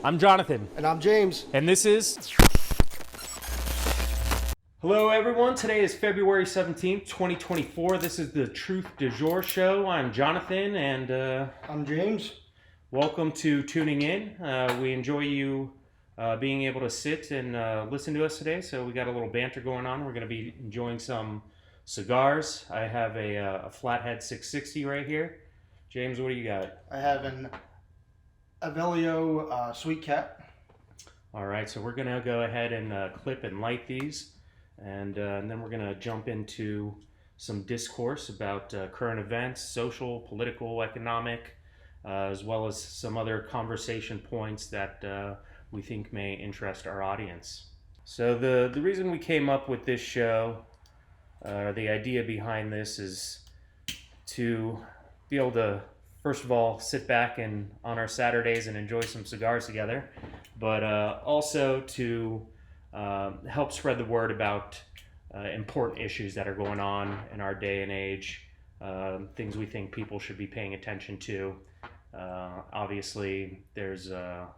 I'm Jonathan. And I'm James. And this is... Hello everyone, today is February 17th, 2024. This is the Truth Du Jour show. I'm Jonathan and... I'm James. Welcome to tuning in. We enjoy you being able to sit and listen to us today. So we got a little banter going on. We're going to be enjoying some cigars. I have a Flathead 660 right here. James, what do you got? I have an Avelio Sweet Cap. All right, so we're going to go ahead and clip and light these. And then we're going to jump into some discourse about current events, social, political, economic, as well as some other conversation points that we think may interest our audience. So the reason we came up with this show, the idea behind this is to be able to, first of all, sit back and on our Saturdays and enjoy some cigars together, but also to help spread the word about important issues that are going on in our day and age, things we think people should be paying attention to. Obviously, there's a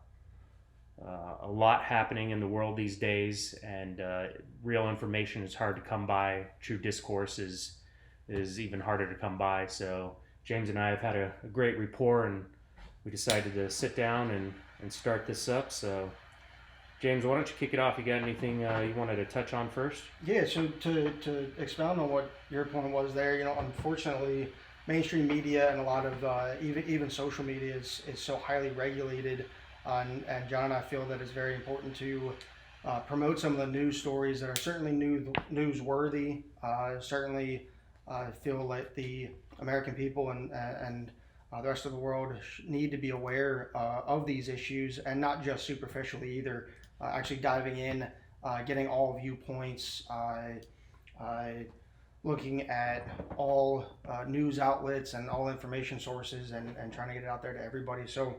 lot happening in the world these days, and real information is hard to come by. True discourse is even harder to come by. So James and I have had a great rapport, and we decided to sit down and start this up. So James, why don't you kick it off? You got anything you wanted to touch on first? Yeah, so to expound on what your point was there, unfortunately, mainstream media and a lot of even social media is so highly regulated, and John and I feel that it's very important to promote some of the news stories that are certainly newsworthy. Certainly feel like the American people and the rest of the world need to be aware of these issues, and not just superficially either. Actually diving in, getting all viewpoints, looking at all news outlets and all information sources, and trying to get it out there to everybody. So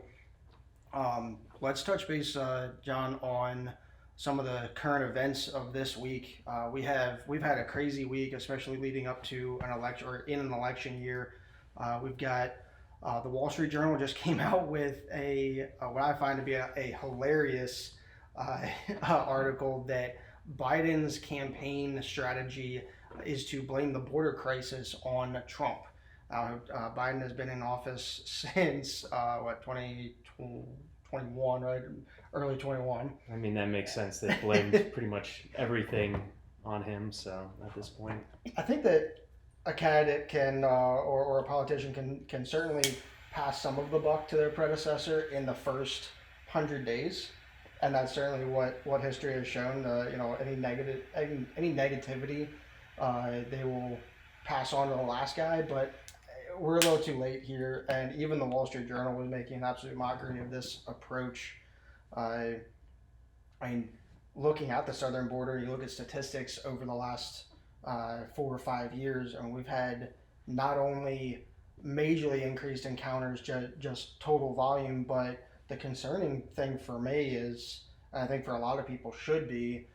let's touch base, John, on some of the current events of this week. We've had a crazy week, especially leading up to an election, or in an election year. We've got the Wall Street Journal just came out with what I find to be a hilarious article that Biden's campaign strategy is to blame the border crisis on Trump. Biden has been in office since 2021, right? Early 21. I mean, that makes sense. They blamed pretty much everything on him. So at this point, I think that a candidate can or a politician can certainly pass some of the buck to their predecessor in the first 100 days. And that's certainly what history has shown. Any negativity, they will pass on to the last guy. But we're a little too late here, and even the Wall Street Journal was making an absolute mockery of this approach. I mean, looking at the southern border, you look at statistics over the last 4 or 5 years, and we've had not only majorly increased encounters, just total volume, but the concerning thing for me is, and I think for a lot of people should be,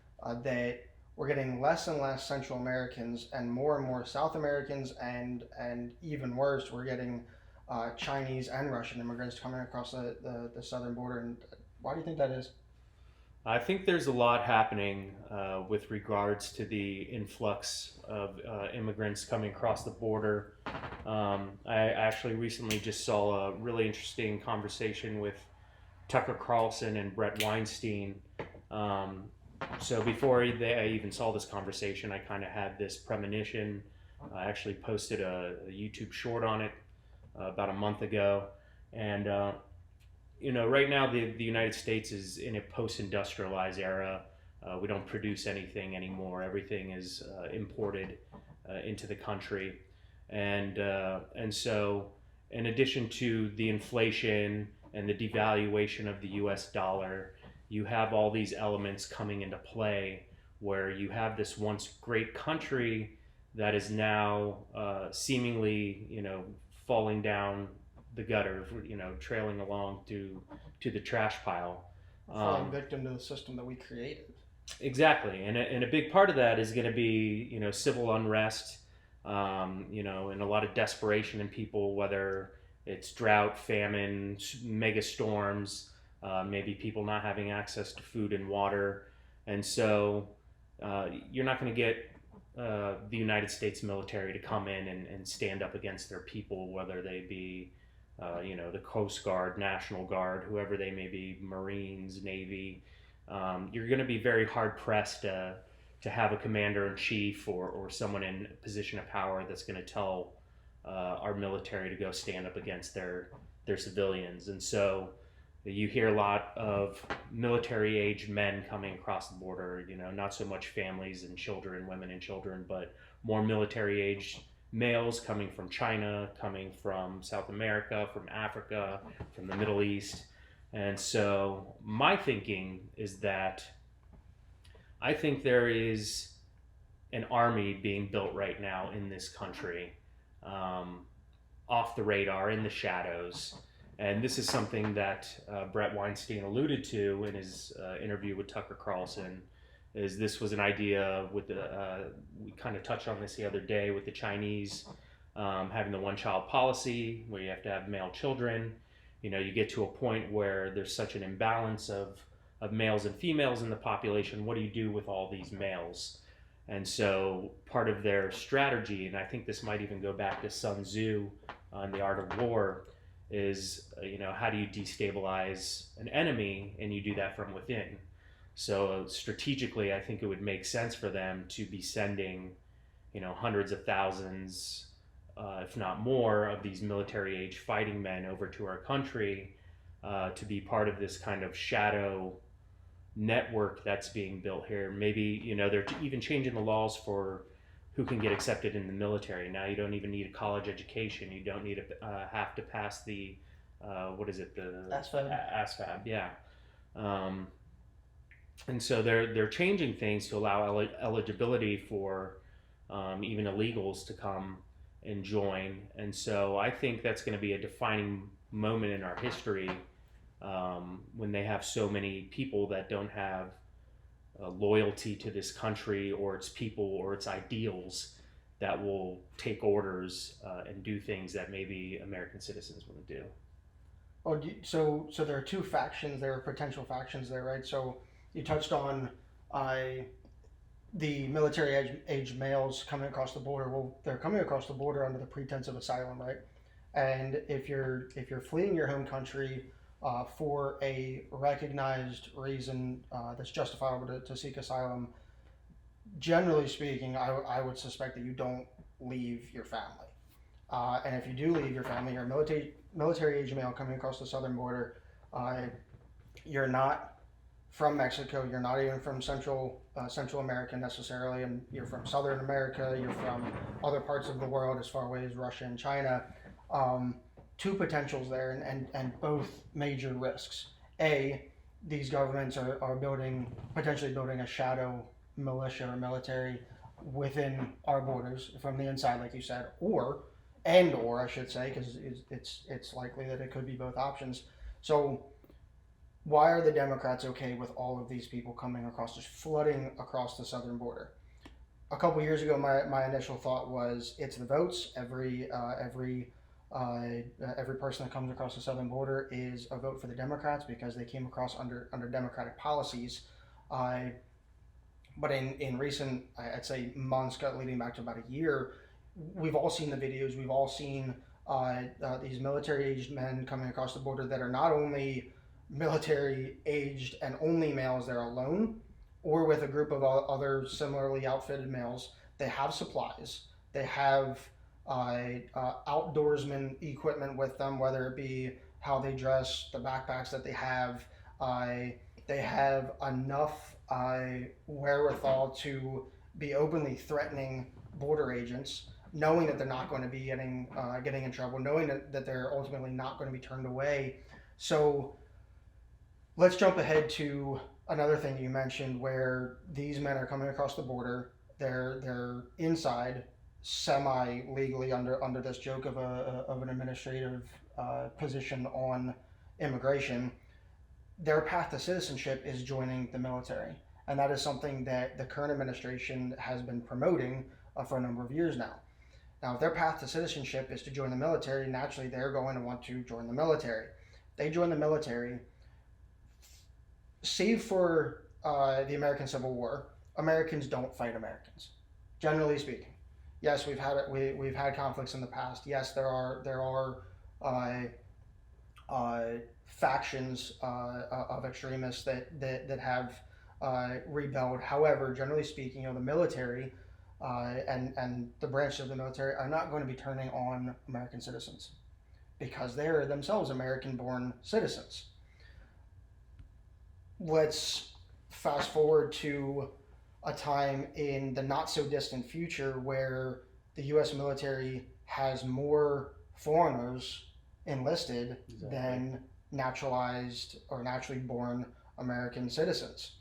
that we're getting less and less Central Americans and more South Americans, and even worse, we're getting Chinese and Russian immigrants coming across the southern border. And why do you think that is? I think there's a lot happening with regards to the influx of immigrants coming across the border. I actually recently just saw a really interesting conversation with Tucker Carlson and Brett Weinstein. So before I even saw this conversation, I kind of had this premonition. I actually posted a YouTube short on it about a month ago. And, right now the United States is in a post-industrialized era. We don't produce anything anymore. Everything is imported into the country. And so in addition to the inflation and the devaluation of the US dollar, you have all these elements coming into play where you have this once great country that is now seemingly, falling down the gutter, trailing along to the trash pile. Falling victim to the system that we created. Exactly. And a big part of that is going to be, civil unrest, and a lot of desperation in people, whether it's drought, famine, mega storms, maybe people not having access to food and water. And so you're not going to get the United States military to come in and stand up against their people, whether they be, the Coast Guard, National Guard, whoever they may be, Marines, Navy. You're going to be very hard pressed to have a commander in chief or someone in a position of power that's going to tell our military to go stand up against their civilians. And so you hear a lot of military age men coming across the border, not so much families and children, women and children, but more military age males coming from China, coming from South America, from Africa, from the Middle East. And so my thinking is that I think there is an army being built right now in this country, off the radar, in the shadows. And this is something that Brett Weinstein alluded to in his interview with Tucker Carlson. Is this was an idea with we kind of touched on this the other day with the Chinese having the one-child policy where you have to have male children. You get to a point where there's such an imbalance of males and females in the population. What do you do with all these males? And so part of their strategy, and I think this might even go back to Sun Tzu on The Art of War, is how do you destabilize an enemy, and you do that from within. So strategically, I think it would make sense for them to be sending hundreds of thousands, if not more, of these military age fighting men over to our country to be part of this kind of shadow network that's being built here. Maybe they're even changing the laws for who can get accepted in the military. Now you don't even need a college education. You don't need to have to pass the what is it, the ASFAB, yeah. And so they're changing things to allow eligibility for even illegals to come and join. And so I think that's going to be a defining moment in our history when they have so many people that don't have loyalty to this country or its people or its ideals that will take orders and do things that maybe American citizens wouldn't do. Oh, so there are two factions. There are potential factions there, right? So you touched on the military age males coming across the border. Well, they're coming across the border under the pretense of asylum, right? And if you're fleeing your home country for a recognized reason that's justifiable to seek asylum, generally speaking, I would suspect that you don't leave your family. And if you do leave your family, you're a military age male coming across the southern border. You're not from Mexico. You're not even from Central America necessarily, and you're from Southern America. You're from other parts of the world as far away as Russia and China. Two potentials there, and both major risks. A, these governments are potentially building a shadow militia or military within our borders from the inside, like you said, or I should say, because it's likely that it could be both options. So why are the Democrats okay with all of these people coming across, just flooding across the southern border? A couple years ago, my initial thought was it's the votes. Every person that comes across the southern border is a vote for the Democrats because they came across under Democratic policies. But in recent, I'd say, months leading back to about a year, we've all seen the videos. We've all seen these military-aged men coming across the border that are not only military-aged and only males, they're alone, or with a group of other similarly outfitted males. They have supplies. They have outdoorsman equipment with them, whether it be how they dress, the backpacks that they have. They have enough wherewithal to be openly threatening border agents, knowing that they're not going to be getting in trouble, knowing that they're ultimately not going to be turned away. So let's jump ahead to another thing you mentioned, where these men are coming across the border. They're inside semi-legally under this joke of an administrative position on immigration. Their path to citizenship is joining the military, and that is something that the current administration has been promoting for a number of years now. Now, if their path to citizenship is to join the military, naturally they're going to want to join the military. They join the military. save for the American Civil War, Americans don't fight Americans, generally speaking. Yes, we've had conflicts in the past. Yes, there are uh, uh, factions of extremists that have rebelled. However, generally speaking, the military and the branches of the military are not going to be turning on American citizens because they are themselves American-born citizens. Let's fast forward to a time in the not so distant future where the U.S. military has more foreigners enlisted Exactly. than naturalized or naturally born American citizens.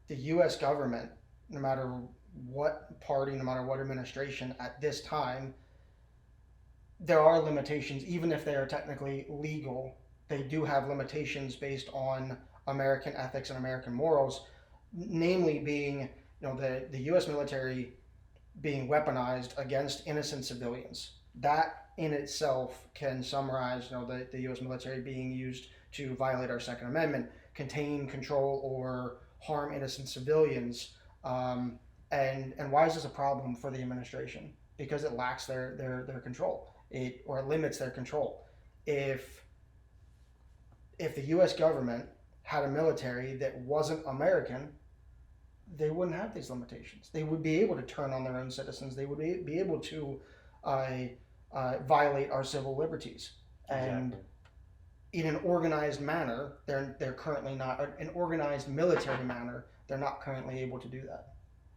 The U.S. government, no matter what party, no matter what administration at this time, there are limitations, even if they are technically legal. They do have limitations based on American ethics and American morals, namely being, the U.S. military being weaponized against innocent civilians. That in itself can summarize, the U.S. military being used to violate our Second Amendment, contain, control, or harm innocent civilians. And why is this a problem for the administration? Because it lacks their control. It limits their control. If the U.S. government had a military that wasn't American, they wouldn't have these limitations. They would be able to turn on their own citizens. They would be able to violate our civil liberties. And Exactly. in an organized manner, they're currently not. An organized military manner, they're not currently able to do that.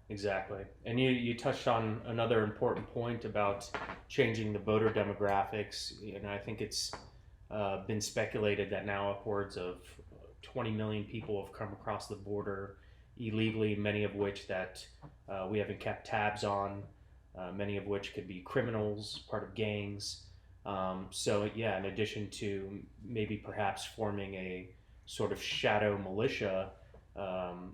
Exactly. And you touched on another important point about changing the voter demographics. And I think it's been speculated that now upwards of 20 million people have come across the border illegally, many of which that we haven't kept tabs on, many of which could be criminals, part of gangs. So, yeah, in addition to maybe perhaps forming a sort of shadow militia,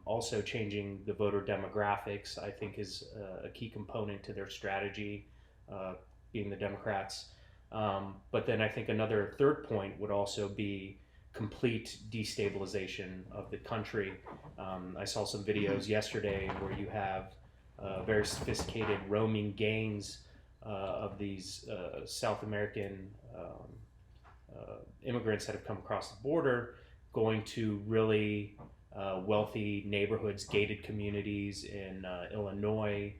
also changing the voter demographics, I think, is a key component to their strategy, uh, being the Democrats. But then I think another third point would also be complete destabilization of the country. I saw some videos yesterday where you have very sophisticated roaming gangs of these South American immigrants that have come across the border going to really wealthy neighborhoods, gated communities in Illinois,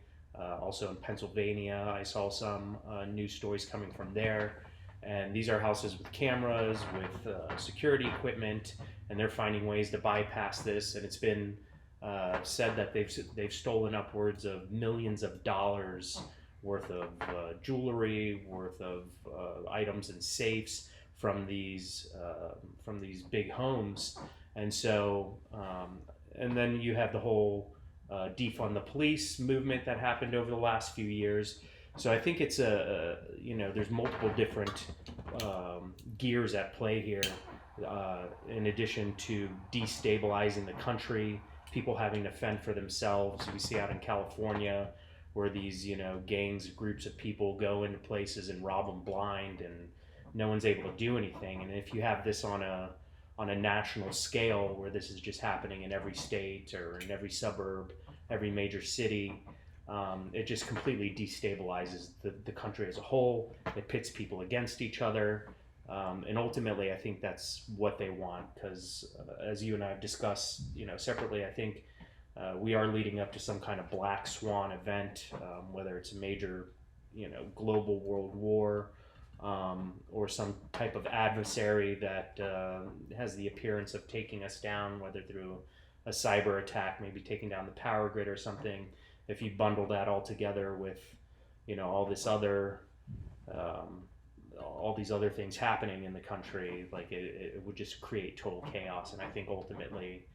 also in Pennsylvania. I saw some news stories coming from there. And these are houses with cameras, with security equipment, and they're finding ways to bypass this. And it's been said that they've stolen upwards of millions of dollars worth of jewelry, worth of items and safes from these big homes. And so, and then you have the whole defund the police movement that happened over the last few years. So I think it's there's multiple different gears at play here. In addition to destabilizing the country, people having to fend for themselves. We see out in California where these gangs, groups of people go into places and rob them blind, and no one's able to do anything. And if you have this on a national scale where this is just happening in every state or in every suburb, every major city, it just completely destabilizes the country as a whole. It pits people against each other. And ultimately, I think that's what they want because, as you and I have discussed, separately, I think we are leading up to some kind of black swan event, whether it's a major, global world war, or some type of adversary that has the appearance of taking us down, whether through a cyber attack, maybe taking down the power grid or something. If you bundle that all together with, all this other, all these other things happening in the country, like it would just create total chaos. And I think ultimately,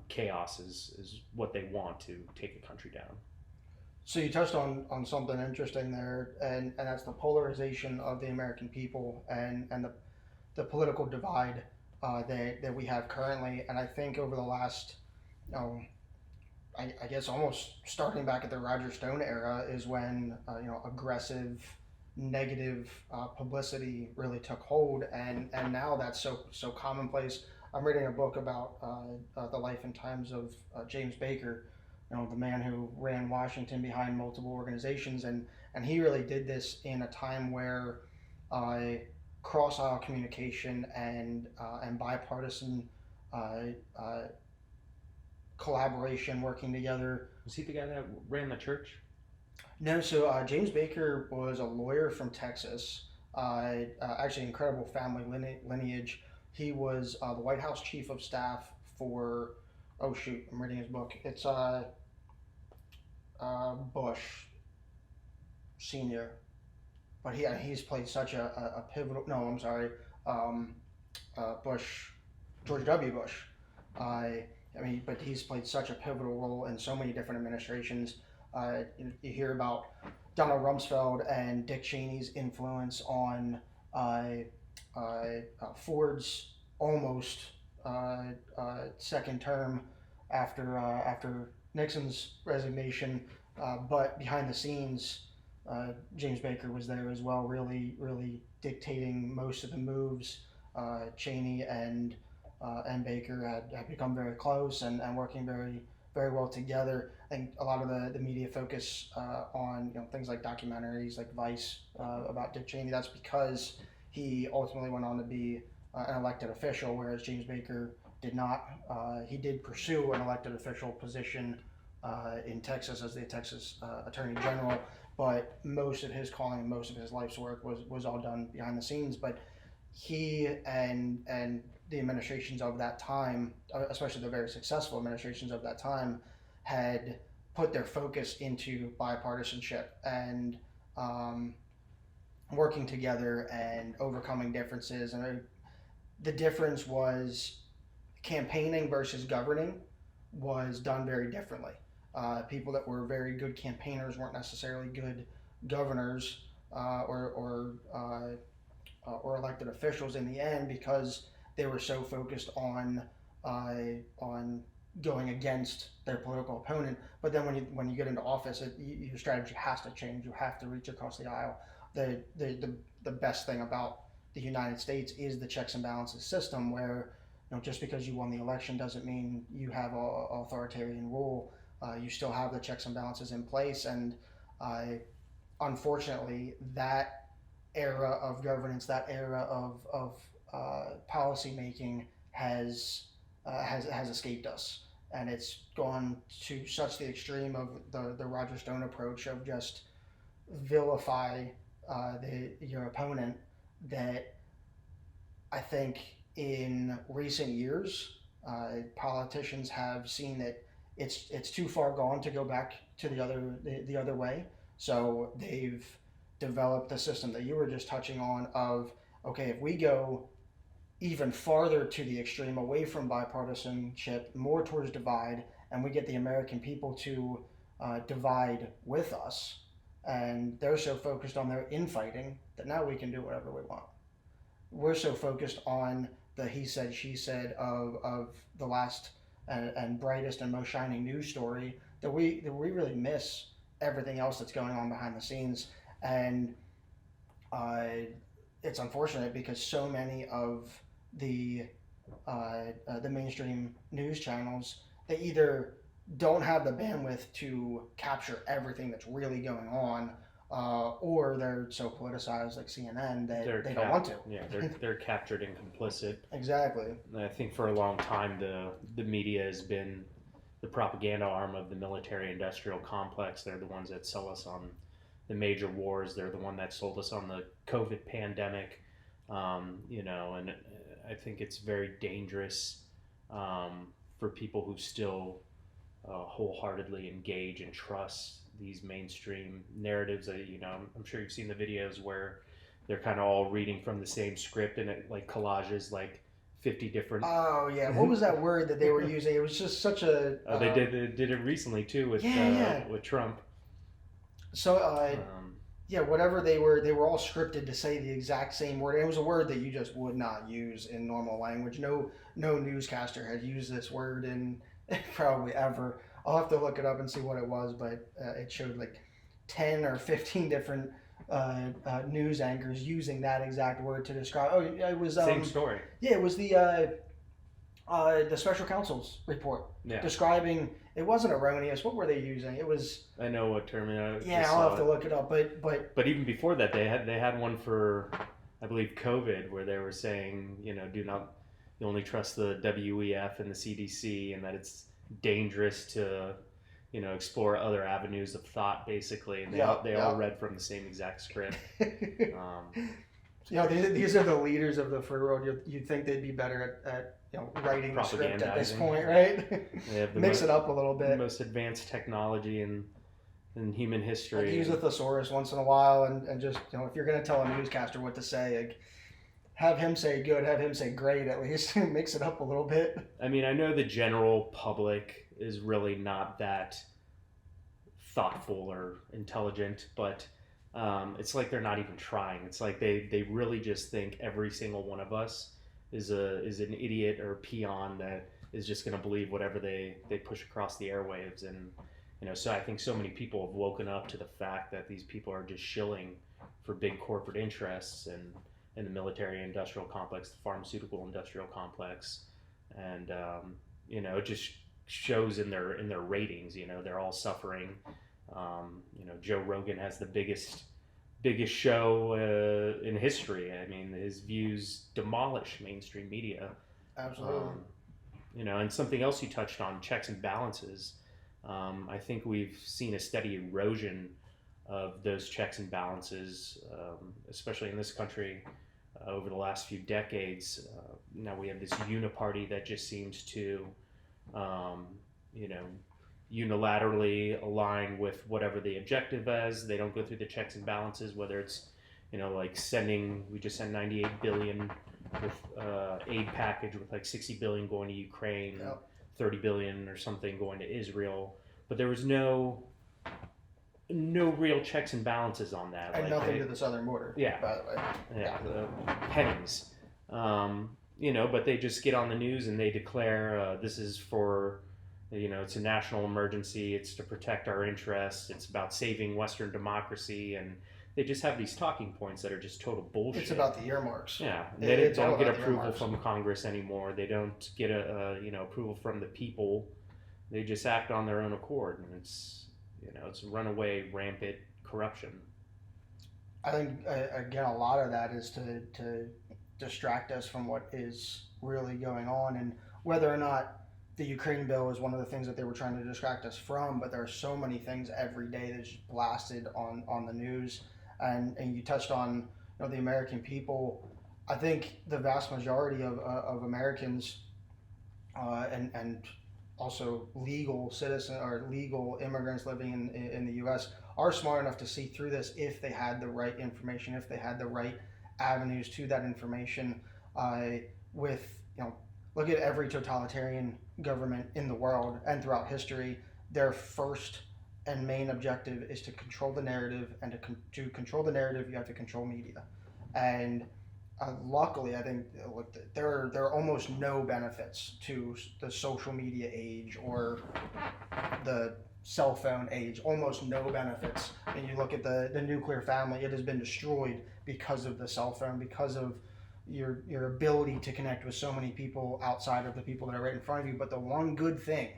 chaos is what they want to take a country down. So you touched on something interesting there, and that's the polarization of the American people and the political divide that we have currently. And I think over the last, I guess almost starting back at the Roger Stone era is when aggressive, negative publicity really took hold, and now that's so commonplace. I'm reading a book about the life and times of James Baker, the man who ran Washington behind multiple organizations, and he really did this in a time where uh, cross aisle communication and bipartisan uh, uh, collaboration, working together. Was he the guy that ran the church? No, so James Baker was a lawyer from Texas. Actually, incredible family lineage. He was the White House chief of staff for. Oh shoot, I'm reading his book. It's Bush Senior, but he's played such a pivotal. No, I'm sorry, um, Bush, George W. Bush. I mean, but he's played such a pivotal role in so many different administrations. You hear about Donald Rumsfeld and Dick Cheney's influence on Ford's almost second term after Nixon's resignation, but behind the scenes, James Baker was there as well, really dictating most of the moves. Cheney and Baker had become very close and working very well together. I think a lot of the media focus on things like documentaries like Vice about Dick Cheney. That's because he ultimately went on to be an elected official, whereas James Baker did not. He did pursue an elected official position in Texas as the Texas Attorney General, but most of his calling, most of his life's work was all done behind the scenes. But he and the administrations of that time, especially the very successful administrations of that time, had put their focus into bipartisanship and working together and overcoming differences. And the difference was campaigning versus governing was done very differently. People that were very good campaigners weren't necessarily good governors or elected officials in the end, because they were so focused on going against their political opponent. But then when you get into office, your strategy has to change. You have to reach across the aisle. The best thing about the United States is the checks and balances system, where just because you won the election doesn't mean you have authoritarian rule. You still have the checks and balances in place, and unfortunately, that era of governance, that era of policy making has escaped us, and it's gone to such the extreme of the Roger Stone approach of just vilify your opponent, that I think in recent years politicians have seen that it's too far gone to go back to the other way. So they've developed the system that you were just touching on of, okay, if we go even farther to the extreme, away from bipartisanship, more towards divide, and we get the American people to divide with us, and they're so focused on their infighting that now we can do whatever we want. We're so focused on the he said, she said of the last and brightest and most shining news story that we really miss everything else that's going on behind the scenes. And it's unfortunate because so many of the mainstream news channels, they either don't have the bandwidth to capture everything that's really going on, or they're so politicized like CNN that they don't want to. Yeah, they're captured and complicit. Exactly. And I think for a long time the media has been the propaganda arm of the military-industrial complex. They're the ones that sell us on the major wars. They're the one that sold us on the COVID pandemic. And I think it's very dangerous for people who still wholeheartedly engage and trust these mainstream narratives. I'm sure you've seen the videos where they're kind of all reading from the same script, and it like collages like 50 different. Oh yeah, what was that word that they were using? It was just such a. They did it recently too with Trump. So whatever they were all scripted to say the exact same word. It was a word that you just would not use in normal language. No newscaster had used this word in probably ever. I'll have to look it up and see what it was, but it showed like 10 or 15 different news anchors using that exact word to describe. Oh, it was same story. Yeah, it was the The special counsel's report Yeah, describing it wasn't erroneous. What were they using? It was I know what term. I yeah. just I'll saw have to it. look it up. But But even before that, they had one for, I believe, COVID, where they were saying, do not, you only trust the WEF and the CDC, and that it's dangerous to, explore other avenues of thought, basically. And yeah, they all yeah. read from the same exact script. Um, These are the leaders of the free world. You'd think they'd be better at writing the script at this Propagandizing. point, right? They have Mix it up a little the bit. most advanced technology in human Like history. use a thesaurus once in a while, and just if you're gonna tell a newscaster what to say, like, have him say good, have him say great at least. Mix it up a little bit. I mean, I know the general public is really not that thoughtful or intelligent, but it's like they're not even trying. It's like they really just think every single one of us is an idiot or a peon that is just going to believe whatever they push across the airwaves. And so I think so many people have woken up to the fact that these people are just shilling for big corporate interests and in the military industrial complex, the pharmaceutical industrial complex, and it just shows in their ratings. They're all suffering. Joe Rogan has the biggest show in history. I mean, his views demolish mainstream media. Absolutely. And something else you touched on, checks and balances. I think we've seen a steady erosion of those checks and balances, especially in this country over the last few decades. Now we have this uniparty that just seems to, um, you know, unilaterally align with whatever the objective is. They don't go through the checks and balances, whether it's, like we just sent 98 billion with aid package with like 60 billion going to Ukraine, Yep. 30 billion or something going to Israel. But there was no real checks and balances on that. And nothing to the southern border. Yeah. By the way. Yeah, pennies. But they just get on the news and they declare this is for, it's a national emergency. It's to protect our interests. It's about saving Western democracy, and they just have these talking points that are just total bullshit. It's about the earmarks. Yeah, They don't get approval from Congress anymore. They don't get approval from the people. They just act on their own accord, and it's runaway, rampant corruption. I think again a lot of that is to distract us from what is really going on, and whether or not the Ukraine bill is one of the things that they were trying to distract us from. But there are so many things every day that's just blasted on the news, and you touched on the American people. I think the vast majority of Americans and also legal citizen or legal immigrants living in the U.S. are smart enough to see through this if they had the right information, if they had the right avenues to that information. With look at every totalitarian government in the world and throughout history, their first and main objective is to control the narrative, and to control the narrative, you have to control media. And luckily, I think there are almost no benefits to the social media age or the cell phone age. Almost no benefits. And you look at the nuclear family; it has been destroyed because of the cell phone, because of your ability to connect with so many people outside of the people that are right in front of you. But the one good thing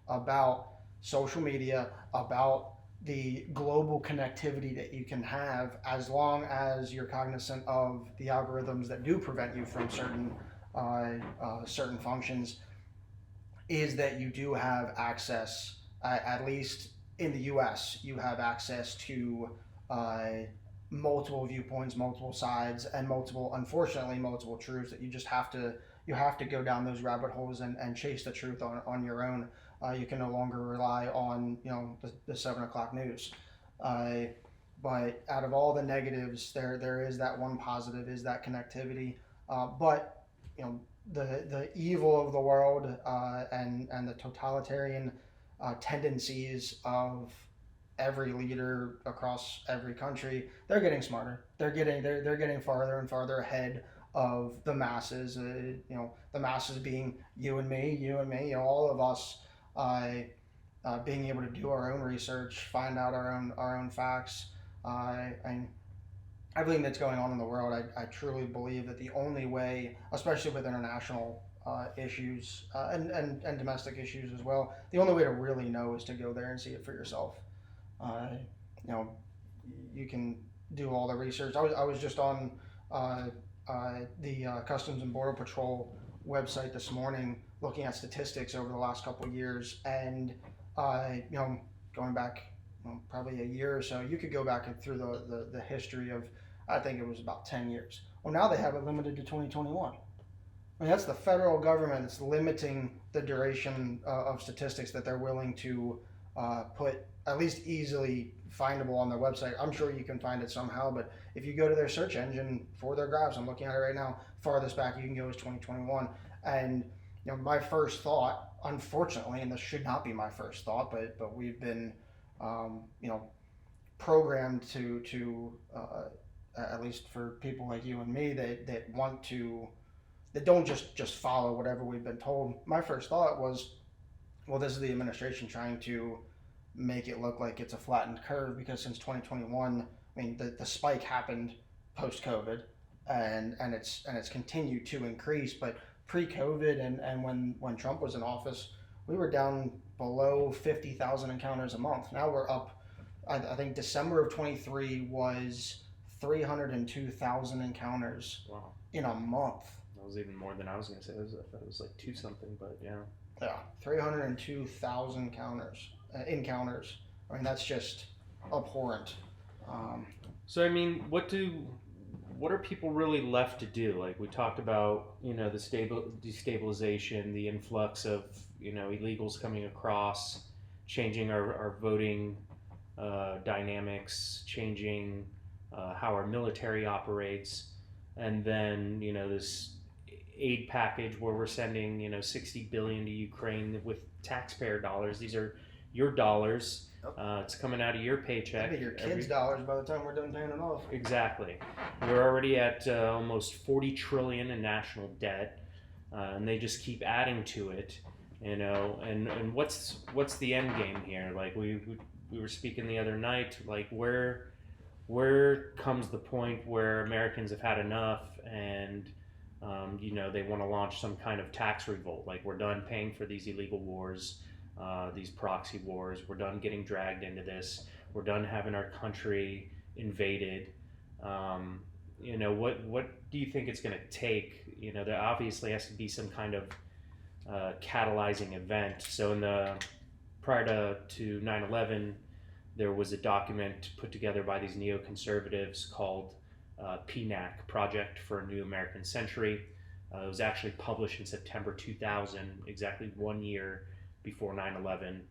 about social media, about the global connectivity that you can have, as long as you're cognizant of the algorithms that do prevent you from certain functions, is that you do have access, at least in the U.S., you have access to multiple viewpoints, multiple sides, and unfortunately, multiple truths that you have to go down those rabbit holes and chase the truth on your own. You can no longer rely on the 7 o'clock news. But out of all the negatives, there is that one positive, is that connectivity. But the evil of the world and the totalitarian tendencies of every leader across every country, they're getting smarter. They're getting farther and farther ahead of the masses. The masses being you and me, all of us. Being able to do our own research, find out our own facts, and everything that's going on in the world. I truly believe that the only way, especially with international issues and domestic issues as well. The only way to really know is to go there and see it for yourself. Uh, you know, you can do all the research. I was just on the Customs and Border Patrol website this morning looking at statistics over the last couple of years, and going back probably a year or so, you could go back through the history of, I think it was about 10 years. Well, now they have it limited to 2021. I mean, that's the federal government that's limiting the duration of statistics that they're willing to put at least easily findable on their website. I'm sure you can find it somehow, but if you go to their search engine for their graphs, I'm looking at it right now, farthest back you can go is 2021. And my first thought, unfortunately, and this should not be my first thought, but we've been programmed to at least for people like you and me that want to, that don't just follow whatever we've been told. My first thought was, well, this is the administration trying to make it look like it's a flattened curve, because since 2021, I mean, the spike happened post-COVID, and it's continued to increase. But pre-COVID and when Trump was in office, we were down below 50,000 encounters a month. Now we're up. I think December of 23 was 302,000 encounters. Wow. In a month. That was even more than I was going to say. It was like 2 something, but yeah. Yeah, 302,000 encounters. I mean, that's just abhorrent. So I mean, what are people really left to do? Like we talked about, the destabilization, the influx of illegals coming across, changing our voting dynamics, changing how our military operates, and then this aid package where we're sending $60 billion to Ukraine with taxpayer dollars. These are your dollars. It's coming out of your paycheck. Maybe your kids' dollars by the time we're done paying it off. Exactly. We're already at almost 40 trillion in national debt, and they just keep adding to it. And what's the end game here? Like we were speaking the other night. Like where comes the point where Americans have had enough and they want to launch some kind of tax revolt? Like we're done paying for these illegal wars, these proxy wars. We're done getting dragged into this. We're done having our country invaded. What do you think it's going to take? There obviously has to be some kind of catalyzing event. So prior to 9/11, there was a document put together by these neoconservatives called PNAC, Project for a New American Century. It was actually published in September 2000, exactly 1 year before 9/11.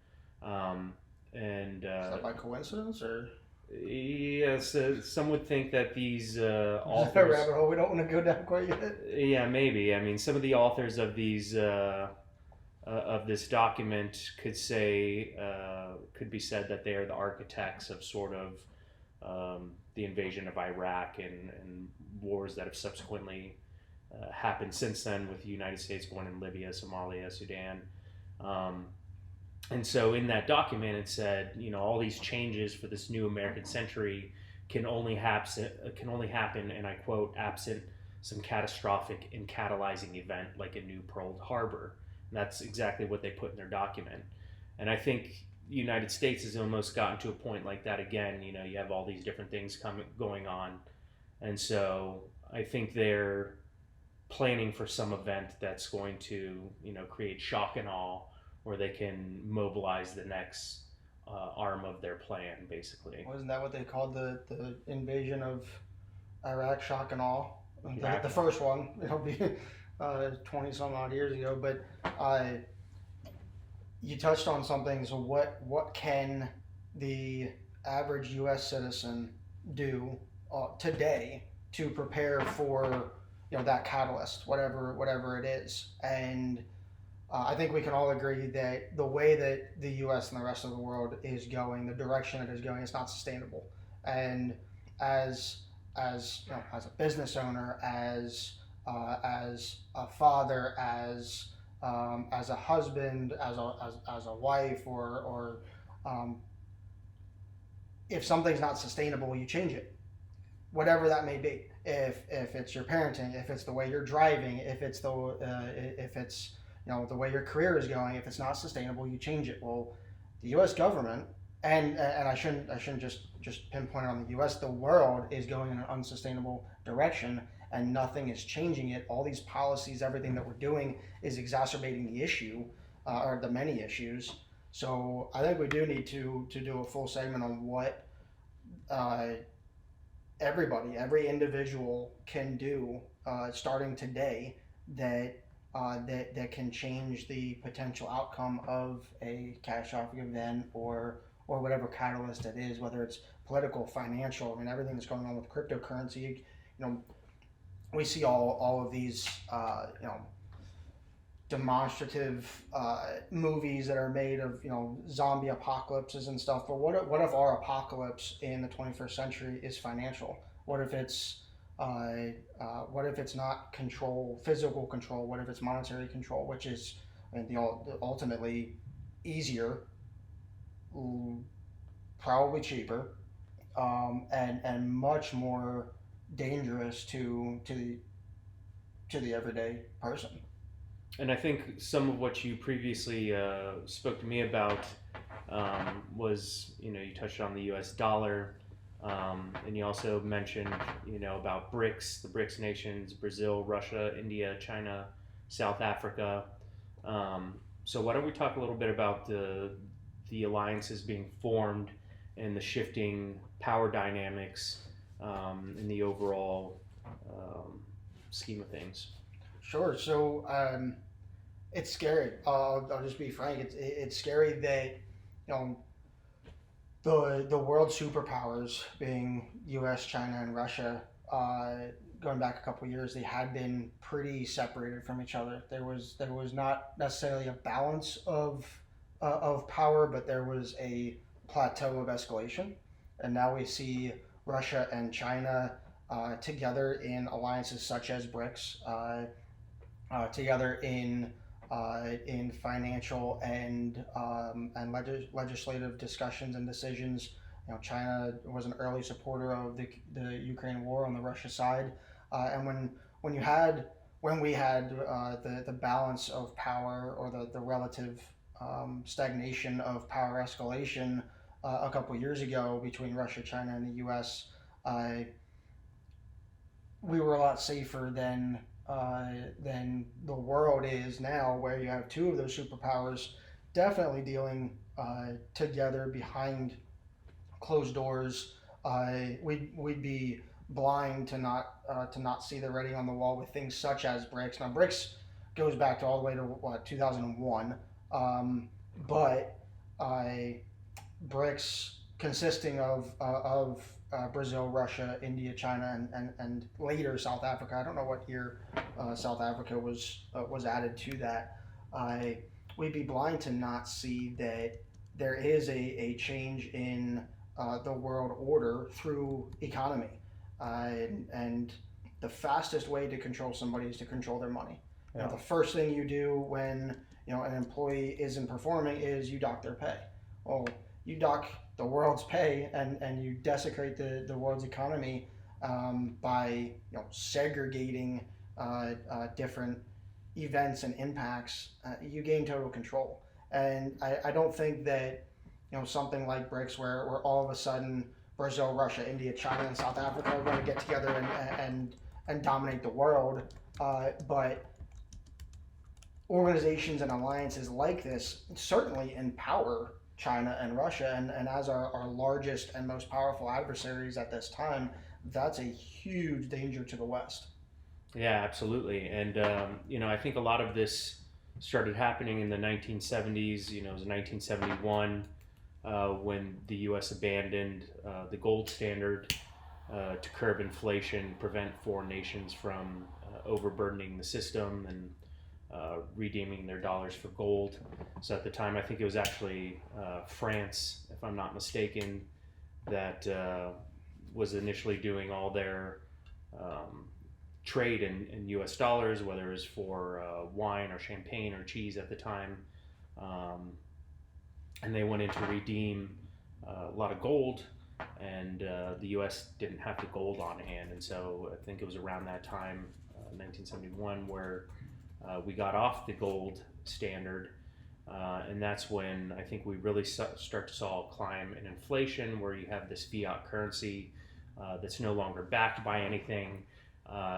Is that by coincidence, or? Yes, some would think that these authors... Is that a rabbit hole we don't want to go down quite yet? Yeah, maybe. I mean, some of the authors of these of this document could be said that they are the architects of sort of the invasion of Iraq and wars that have subsequently happened since then, with the United States going in Libya, Somalia, Sudan. And so in that document, it said, all these changes for this new American century can only happen, and I quote, absent some catastrophic and catalyzing event like a new Pearl Harbor. And that's exactly what they put in their document. And I think the United States has almost gotten to a point like that again. You have all these different things going on. And so I think they're planning for some event that's going to, create shock and awe, where they can mobilize the next arm of their plan, basically. Wasn't that what they called the invasion of Iraq, shock and awe? Exactly. The first one, it'll be 20 some odd years ago. But you touched on something. So what can the average U.S. citizen do today to prepare for that catalyst, whatever it is? And I think we can all agree that the way that the U.S. and the rest of the world is going, the direction it is going, is not sustainable. And as a business owner, as a father, as a husband, as a wife, or if something's not sustainable, you change it. whatever that may be. If it's your parenting, if it's the way you're driving, if it's the way your career is going, if it's not sustainable, you change it. Well, the U.S. government, and I shouldn't just pinpoint it on the U.S. The world is going in an unsustainable direction, and nothing is changing it. All these policies, everything that we're doing, is exacerbating the issue, or the many issues. So I think we do need to do a full segment on what uh, every individual can do starting today that can change the potential outcome of a catastrophic event or whatever catalyst it is, whether it's political, financial. I mean, everything that's going on with cryptocurrency. We see all of these demonstrative movies that are made of zombie apocalypses and stuff. But what if our apocalypse in the 21st century is financial? What if it's not control, physical control? What if it's monetary control, which is, I mean, ultimately easier, probably cheaper, and much more dangerous to the everyday person. And I think some of what you previously spoke to me about was, you touched on the U.S. dollar, and you also mentioned, about BRICS, the BRICS nations: Brazil, Russia, India, China, South Africa. So why don't we talk a little bit about the alliances being formed and the shifting power dynamics in the overall scheme of things. Sure. So it's scary. I'll just be frank. It's scary that the world superpowers, being U.S., China, and Russia, going back a couple of years, they had been pretty separated from each other. There was not necessarily a balance of power, but there was a plateau of escalation, and now we see Russia and China together in alliances such as BRICS, together in financial and legislative discussions and decisions. China was an early supporter of the Ukraine war on the Russia side, and when we had the balance of power, or the relative stagnation of power escalation a couple of years ago between Russia, China, and the U.S., we were a lot safer than the world is now, where you have two of those superpowers definitely dealing together behind closed doors. We'd be blind to not see the writing on the wall with things such as BRICS. Now, BRICS goes back to all the way to 2001, but BRICS, consisting of Brazil, Russia, India, China, and later South Africa. I don't know what year South Africa was added to that. We'd be blind to not see that there is a change in the world order through economy, and the fastest way to control somebody is to control their money. Yeah. The first thing you do when an employee isn't performing is you dock their pay. Well, you dock the world's pay, and you desecrate the world's economy by segregating different events and impacts. You gain total control, and I don't think that something like BRICS, where all of a sudden Brazil, Russia, India, China, and South Africa are going to get together and dominate the world, but organizations and alliances like this certainly empower China and Russia, and as our largest and most powerful adversaries at this time, that's a huge danger to the West. Yeah, absolutely. And I think a lot of this started happening in the 1970s. It was 1971 when the U.S. abandoned the gold standard to curb inflation, prevent foreign nations from overburdening the system and redeeming their dollars for gold. So at the time, I think it was actually France, if I'm not mistaken, that was initially doing all their trade in U.S. dollars, whether it was for wine or champagne or cheese at the time. And they went in to redeem a lot of gold. and the U.S. didn't have the gold on hand, and so I think it was around that time, 1971, where we got off the gold standard, and that's when I think we really start to saw a climb in inflation, where you have this fiat currency that's no longer backed by anything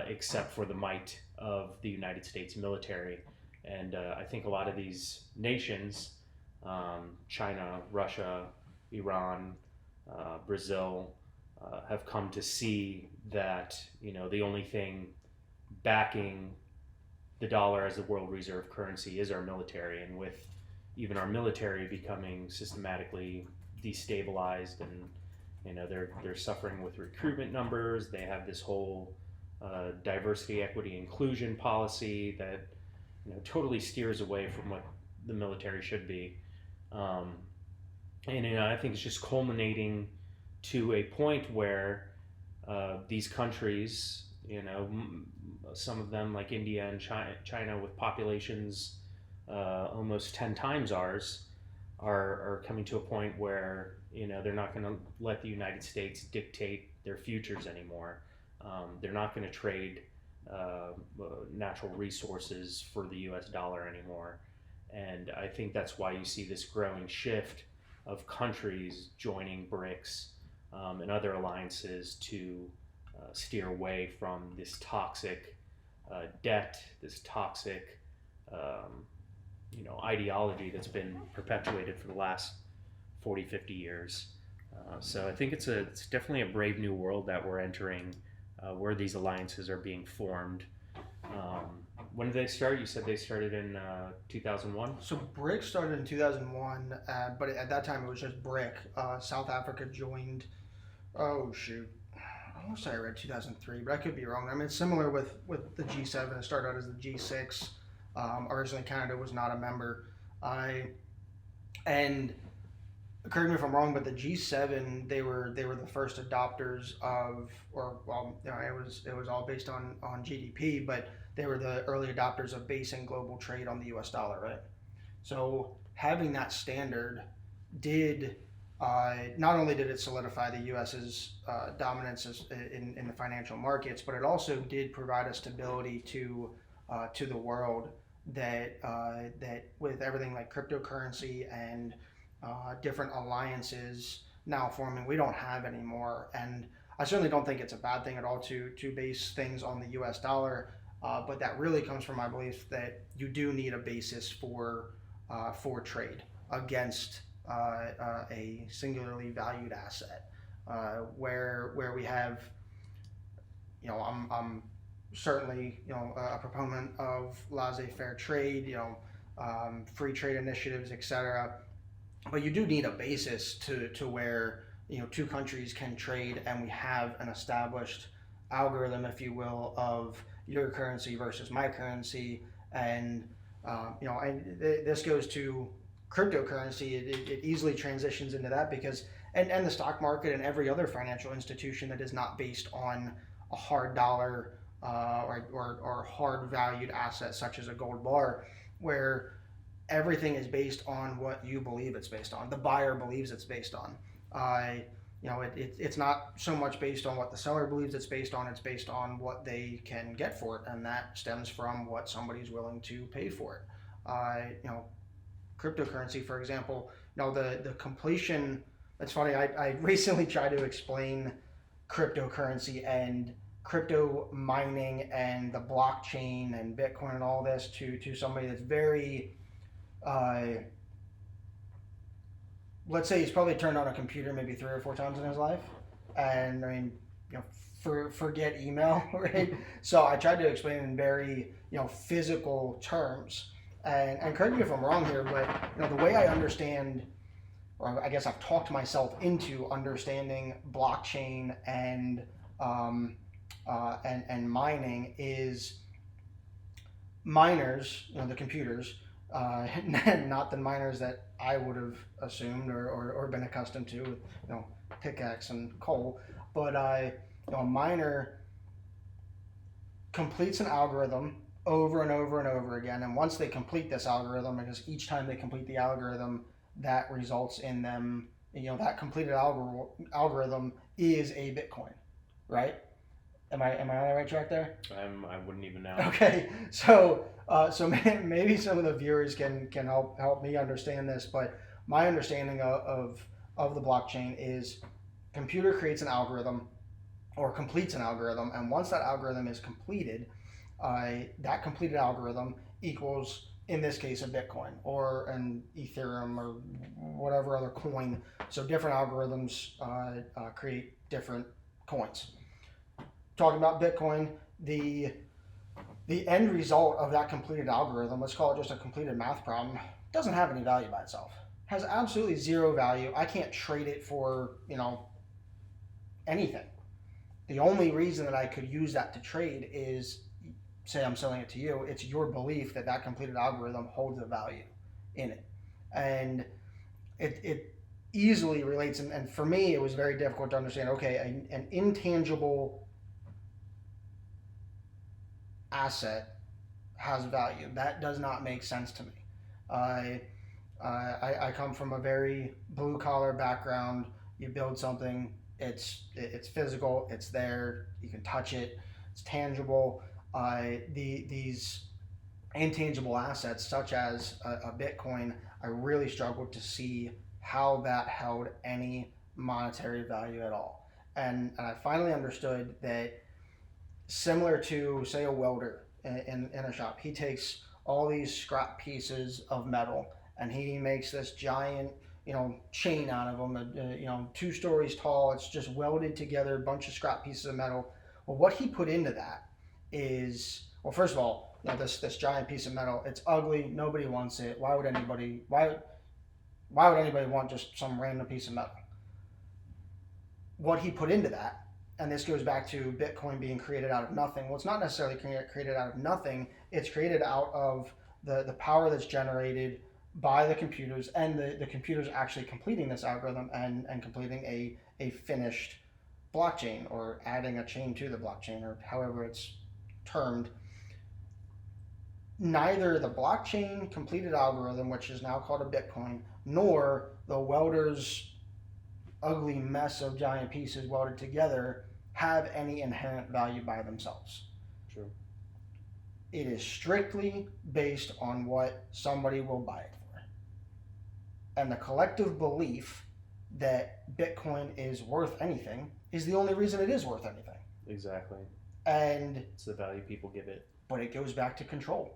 except for the might of the United States military. And I think a lot of these nations, China, Russia, Iran, Brazil, have come to see that the only thing backing the dollar as the world reserve currency is our military, and with even our military becoming systematically destabilized, and they're suffering with recruitment numbers. They have this whole diversity, equity, inclusion policy that totally steers away from what the military should be. And I think it's just culminating to a point where these countries, some of them like India and China with populations almost 10 times ours, are coming to a point where they're not going to let the United States dictate their futures anymore. They're not going to trade natural resources for the U.S. dollar anymore. And I think that's why you see this growing shift of countries joining BRICS and other alliances to steer away from this toxic debt, this toxic ideology that's been perpetuated for the last 40, 50 years. So I think it's definitely a brave new world that we're entering, where these alliances are being formed. When did they start? You said they started in 2001? So BRIC started in 2001, but at that time it was just BRIC. South Africa joined, oh shoot, I want to say I read 2003, but I could be wrong. I mean, it's similar with the G7. It started out as the G6. Originally Canada was not a member. And correct me if I'm wrong, but the G7, they were the first adopters of, it was all based on GDP, but they were the early adopters of basing global trade on the U.S. dollar, right? So having that standard did not only did it solidify the U.S.'s dominance in the financial markets, but it also did provide a stability to the world that with everything like cryptocurrency and different alliances now forming, we don't have anymore. And I certainly don't think it's a bad thing at all to base things on the U.S. dollar, but that really comes from my belief that you do need a basis for trade against a singularly valued asset, where we have, I'm certainly a proponent of laissez-faire trade, free trade initiatives, etc. But you do need a basis to where two countries can trade, and we have an established algorithm, if you will, of your currency versus my currency. And this goes to cryptocurrency. It easily transitions into that, because and the stock market and every other financial institution that is not based on a hard dollar or hard valued asset such as a gold bar, where everything is based on what you believe it's based on. The buyer believes it's based on. It's not so much based on what the seller believes it's based on. It's based on what they can get for it, and that stems from what somebody's willing to pay for it. Cryptocurrency, for example, the completion. It's funny. I recently tried to explain cryptocurrency and crypto mining and the blockchain and Bitcoin and all this to somebody that's very let's say he's probably turned on a computer maybe 3 or 4 times in his life, and I mean, forget email, right? So I tried to explain in very physical terms, and correct me if I'm wrong here, but the way I understand, or I guess I've talked myself into understanding blockchain and mining is miners, the computers. Not the miners that I would have assumed or been accustomed to with pickaxe and coal, but a miner completes an algorithm over and over and over again, and once they complete this algorithm, because each time they complete the algorithm, that results in them that completed algorithm is a Bitcoin, right? Am I on the right track there? I wouldn't even know. Okay, so maybe some of the viewers can help me understand this, but my understanding of the blockchain is computer creates an algorithm or completes an algorithm, and once that algorithm is completed, that completed algorithm equals, in this case, a Bitcoin or an Ethereum or whatever other coin. So different algorithms create different coins. Talking about Bitcoin, the end result of that completed algorithm, let's call it just a completed math problem, doesn't have any value by itself. Has absolutely zero value. I can't trade it for anything. The only reason that I could use that to trade is, say I'm selling it to you, it's your belief that that completed algorithm holds a value in it. And it easily relates, and for me it was very difficult to understand, okay, an intangible asset has value. That does not make sense to me. I come from a very blue collar background. You build something, it's physical, it's there, you can touch it, it's tangible. These intangible assets, such as a Bitcoin, I really struggled to see how that held any monetary value at all. And I finally understood that, similar to, say, a welder in a shop, he takes all these scrap pieces of metal and he makes this giant chain out of them, 2 stories tall. It's just welded together, a bunch of scrap pieces of metal. Well, what he put into that is, well, first of all, this giant piece of metal, it's ugly, nobody wants it. Why would anybody want just some random piece of metal? What he put into that, and this goes back to Bitcoin being created out of nothing. Well, it's not necessarily created out of nothing. It's created out of the power that's generated by the computers, and the computers actually completing this algorithm and completing a finished blockchain, or adding a chain to the blockchain, or however it's termed. Neither the blockchain completed algorithm, which is now called a Bitcoin, nor the welder's ugly mess of giant pieces welded together have any inherent value by themselves. True. It is strictly based on what somebody will buy it for. And the collective belief that Bitcoin is worth anything is the only reason it is worth anything. Exactly. And it's the value people give it. But it goes back to control.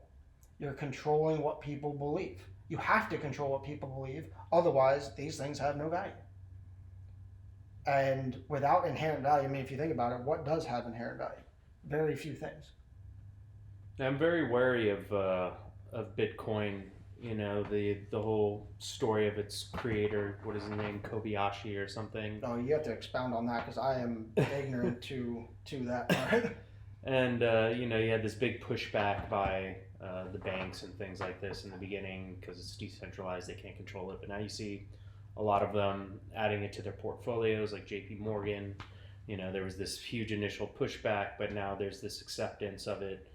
You're controlling what people believe. You have to control what people believe, otherwise these things have no value. And without inherent value, I mean, if you think about it, what does have inherent value? Very few things. I'm very wary of Bitcoin. The whole story of its creator. What is his name? Kobayashi or something. Oh, you have to expound on that, because I am ignorant to that part. And you had this big pushback by the banks and things like this in the beginning, because it's decentralized, they can't control it. But now you see a lot of them adding it to their portfolios, like JP Morgan. There was this huge initial pushback, but now there's this acceptance of it.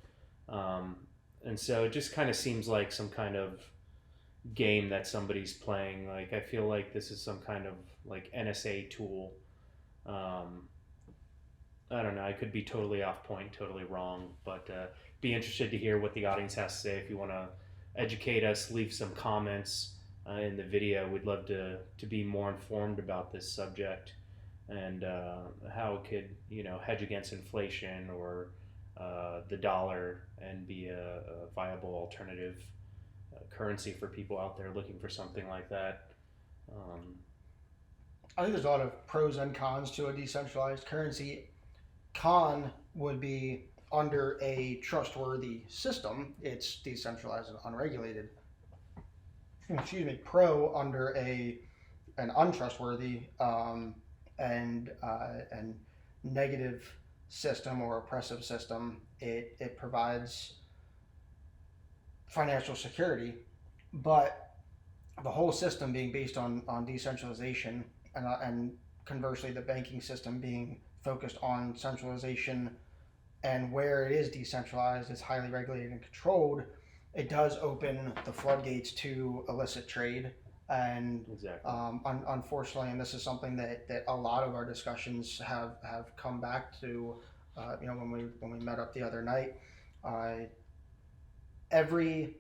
And so it just kind of seems like some kind of game that somebody's playing. Like, I feel like this is some kind of like NSA tool. I don't know. I could be totally off point, totally wrong, but be interested to hear what the audience has to say. If you want to educate us, leave some comments in the video. We'd love to be more informed about this subject, and how it could, hedge against inflation, or the dollar, and be a viable alternative currency for people out there looking for something like that. I think there's a lot of pros and cons to a decentralized currency. Con would be, under a trustworthy system, it's decentralized and unregulated. Pro, under an untrustworthy and negative system or oppressive system, it provides financial security, but the whole system being based on decentralization, and conversely the banking system being focused on centralization, and where it is decentralized, it's highly regulated and controlled, it does open the floodgates to illicit trade, And Exactly. unfortunately, and this is something that a lot of our discussions have come back to, when we met up the other night, uh, every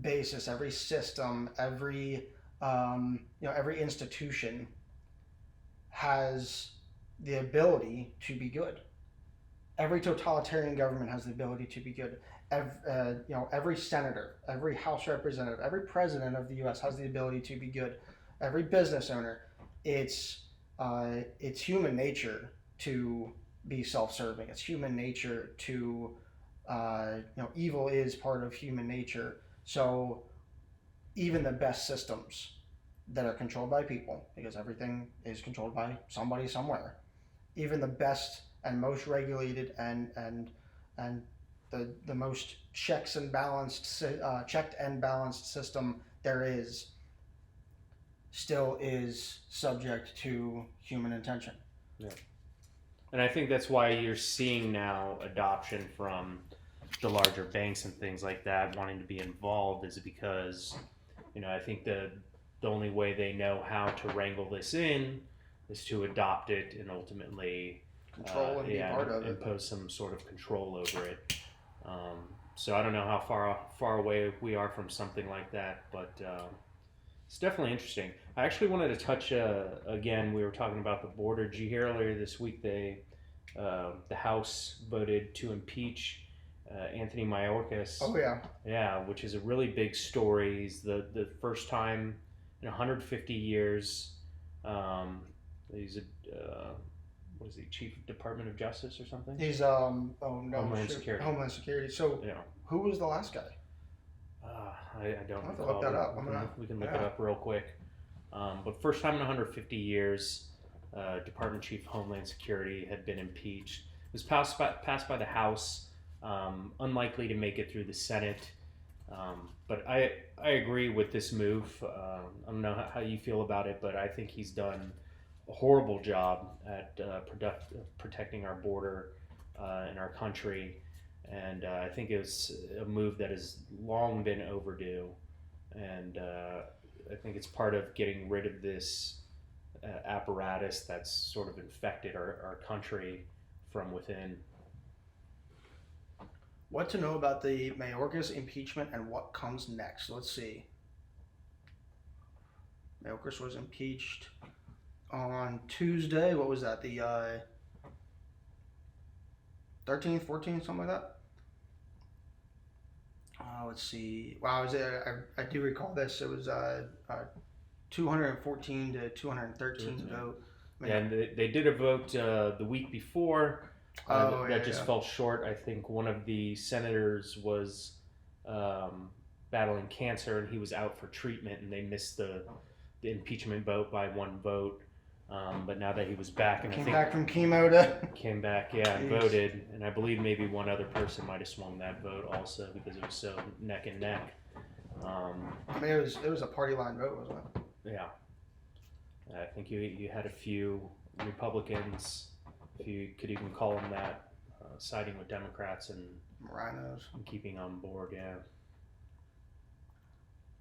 basis, every system, every institution has the ability to be good. Every totalitarian government has the ability to be good. Every senator, every House representative, every president of the U.S. has the ability to be good. Every business owner, it's human nature to be self-serving. It's human nature to, evil is part of human nature. So even the best systems that are controlled by people, because everything is controlled by somebody somewhere, even the best and most regulated and the most checked and balanced system there is still is subject to human intention. Yeah. And I think that's why you're seeing now adoption from the larger banks and things like that wanting to be involved, is because, I think the only way they know how to wrangle this in is to adopt it and ultimately Control and be part of it. impose some sort of control over it. So I don't know how far away we are from something like that, but it's definitely interesting. I actually wanted to touch again. We were talking about the border. Did you hear earlier this week the House voted to impeach Anthony Mayorkas? Oh yeah. Yeah, which is a really big story. He's the first time in 150 years. He's a what is he, Chief of Department of Justice or something? He's Homeland Security. Homeland Security. So Yeah. who was the last guy? I don't I'll have to recall. look that up. We can look it up real quick. But first time in 150 years, Department Chief of Homeland Security had been impeached. It was passed by the House. Unlikely to make it through the Senate. But I agree with this move. I don't know how you feel about it, but I think he's done a horrible job at protecting our border and our country. And I think it was a move that has long been overdue. And I think it's part of getting rid of this apparatus that's sort of infected our country from within. What to know about the Mayorkas impeachment and what comes next? Let's see. Mayorkas was impeached on Tuesday. What was that? The 13th, 14th, something like that. Let's see. Wow, I do recall this. It was 214 to 213 vote. And they did a vote the week before. That just fell short. I think one of the senators was battling cancer and he was out for treatment, and they missed the impeachment vote by one vote. But now that he was back, and came back from chemo to came back, and voted, and I believe maybe one other person might have swung that vote also because it was so neck and neck. It was a party line vote, wasn't it? Yeah, I think you had a few Republicans, if you could even call them that, siding with Democrats and rhinos and keeping on board. Yeah.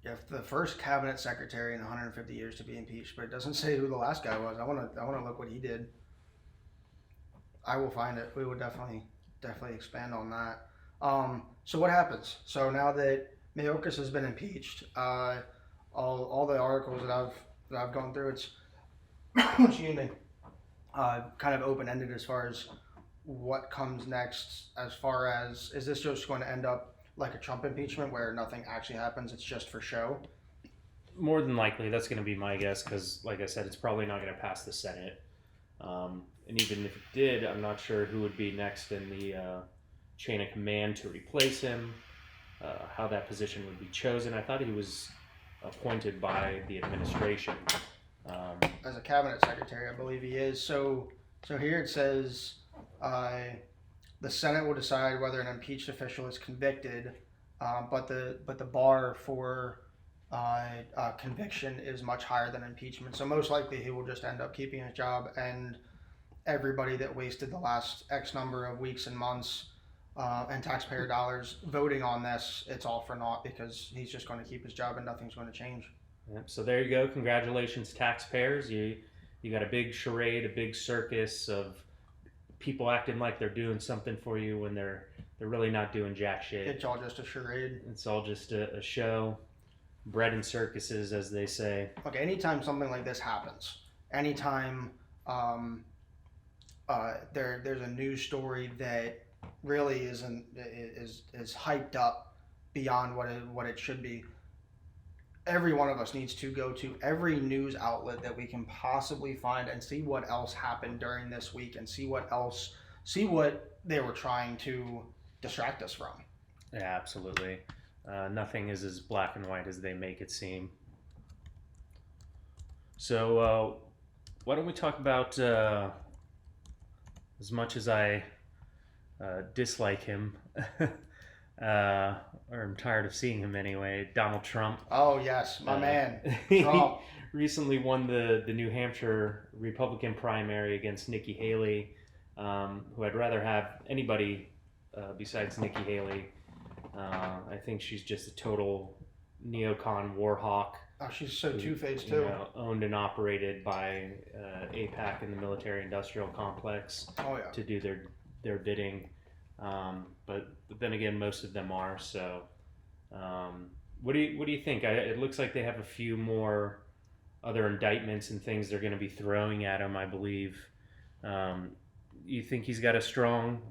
Yeah, the first cabinet secretary in 150 years to be impeached, but it doesn't say who the last guy was. I want to look what he did. I will find it. We will definitely expand on that. So what happens? So now that Mayorkas has been impeached, all the articles that I've gone through, it's excuse me, kind of open ended as far as what comes next. As far as, is this just going to end up like a Trump impeachment where nothing actually happens, it's just for show? More than likely, that's going to be my guess, because like I said, it's probably not going to pass the Senate. And even if it did, I'm not sure who would be next in the chain of command to replace him, how that position would be chosen. I thought he was appointed by the administration. As a cabinet secretary, I believe he is. So here it says, the Senate will decide whether an impeached official is convicted, but the bar for conviction is much higher than impeachment. So most likely he will just end up keeping his job, and everybody that wasted the last X number of weeks and months and taxpayer dollars voting on this, it's all for naught, because he's just going to keep his job and nothing's going to change. Yep. So there you go. Congratulations, taxpayers. You got a big charade, a big circus of people acting like they're doing something for you when they're really not doing jack shit. It's all just a charade. It's all just a show, bread and circuses, as they say. Look, anytime something like this happens, anytime there's a news story that really is hyped up beyond what it should be, every one of us needs to go to every news outlet that we can possibly find and see what else happened during this week and see what they were trying to distract us from. Yeah, absolutely. Nothing is as black and white as they make it seem. So why don't we talk about, as much as I dislike him, or I'm tired of seeing him anyway, Donald Trump. Oh yes, my man. Trump recently won the New Hampshire Republican primary against Nikki Haley, who I'd rather have anybody besides Nikki Haley. I think she's just a total neocon war hawk. Oh, she's so two-faced too. Owned and operated by AIPAC and the military-industrial complex. Oh yeah. To do their bidding. But then again, most of them are. So, what do you think? It looks like they have a few more other indictments and things they're going to be throwing at him, I believe. You think he's got a strong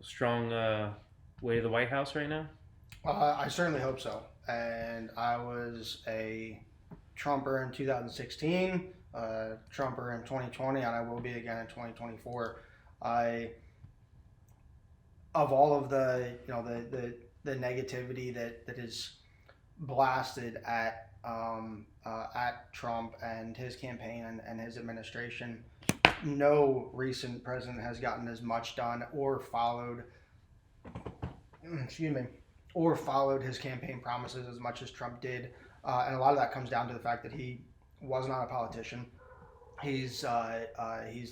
way to the White House right now? I certainly hope so. And I was a Trumper in 2016, Trumper in 2020, and I will be again in 2024. Of all of the negativity that is blasted at Trump and his campaign and his administration, no recent president has gotten as much done or followed his campaign promises as much as Trump did, and a lot of that comes down to the fact that he was not a politician. He's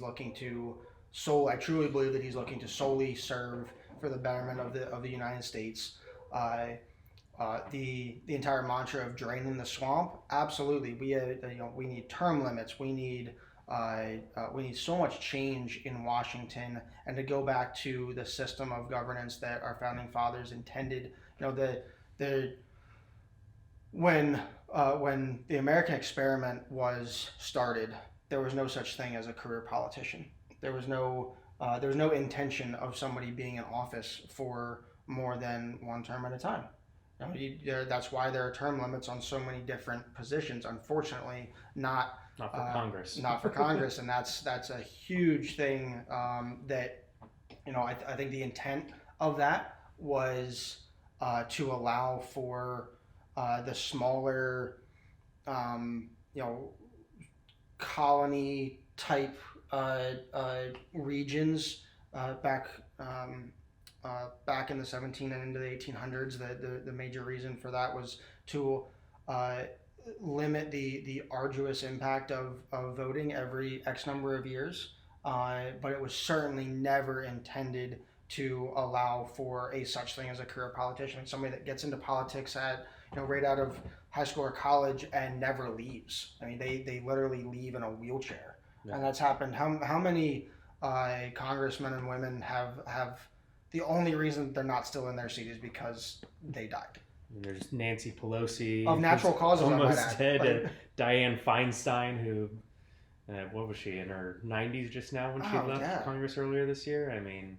looking to I truly believe that he's looking to solely serve for the betterment of the United States. The entire mantra of draining the swamp, absolutely. We need term limits. We need so much change in Washington, and to go back to the system of governance that our founding fathers intended. When the American experiment was started, there was no such thing as a career politician. There was no intention of somebody being in office for more than one term at a time. That's why there are term limits on so many different positions. Unfortunately, not for Congress. Not for Congress, and that's a huge thing. That I think the intent of that was to allow for the smaller, colony type regions back in the 17 and into the 1800s. The major reason for that was to limit the arduous impact of voting every X number of years, but it was certainly never intended to allow for a such thing as a career politician, somebody that gets into politics at right out of high school or college and never leaves. I mean, they literally leave in a wheelchair. Yeah. And that's happened. How many congressmen and women have the only reason they're not still in their seat is because they died? And there's Nancy Pelosi of natural causes, almost dead. Dianne Feinstein, who what was she in her 90s just now when she left Congress earlier this year? I mean,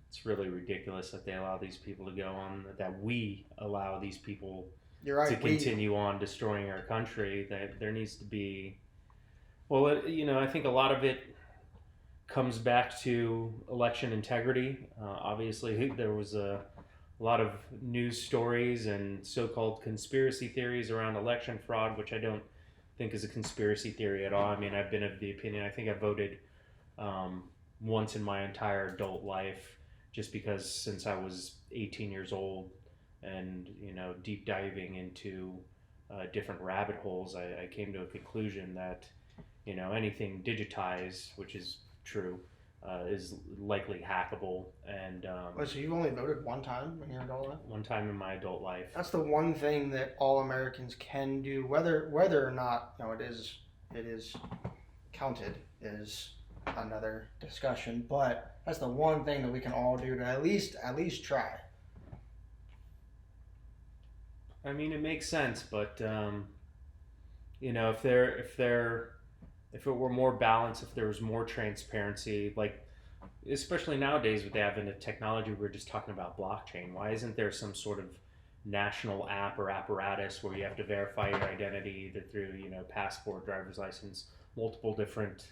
it's really ridiculous that they allow these people to go on. That we allow these people to continue on destroying our country. That there needs to be. Well, I think a lot of it comes back to election integrity. Obviously, there was a lot of news stories and so-called conspiracy theories around election fraud, which I don't think is a conspiracy theory at all. I mean, I've been of the opinion, I think I voted once in my entire adult life, just because since I was 18 years old and, deep diving into different rabbit holes, I came to a conclusion that anything digitized, which is true, is likely hackable. And Oh, so you've only voted one time in your adult life? one time in my adult life. That's the one thing that all Americans can do, whether or not it is counted is another discussion. But that's the one thing that we can all do to at least try. I mean, it makes sense, but if it were more balanced, if there was more transparency, like especially nowadays with the advent of technology, we're just talking about blockchain. Why isn't there some sort of national app or apparatus where you have to verify your identity either through passport, driver's license, multiple different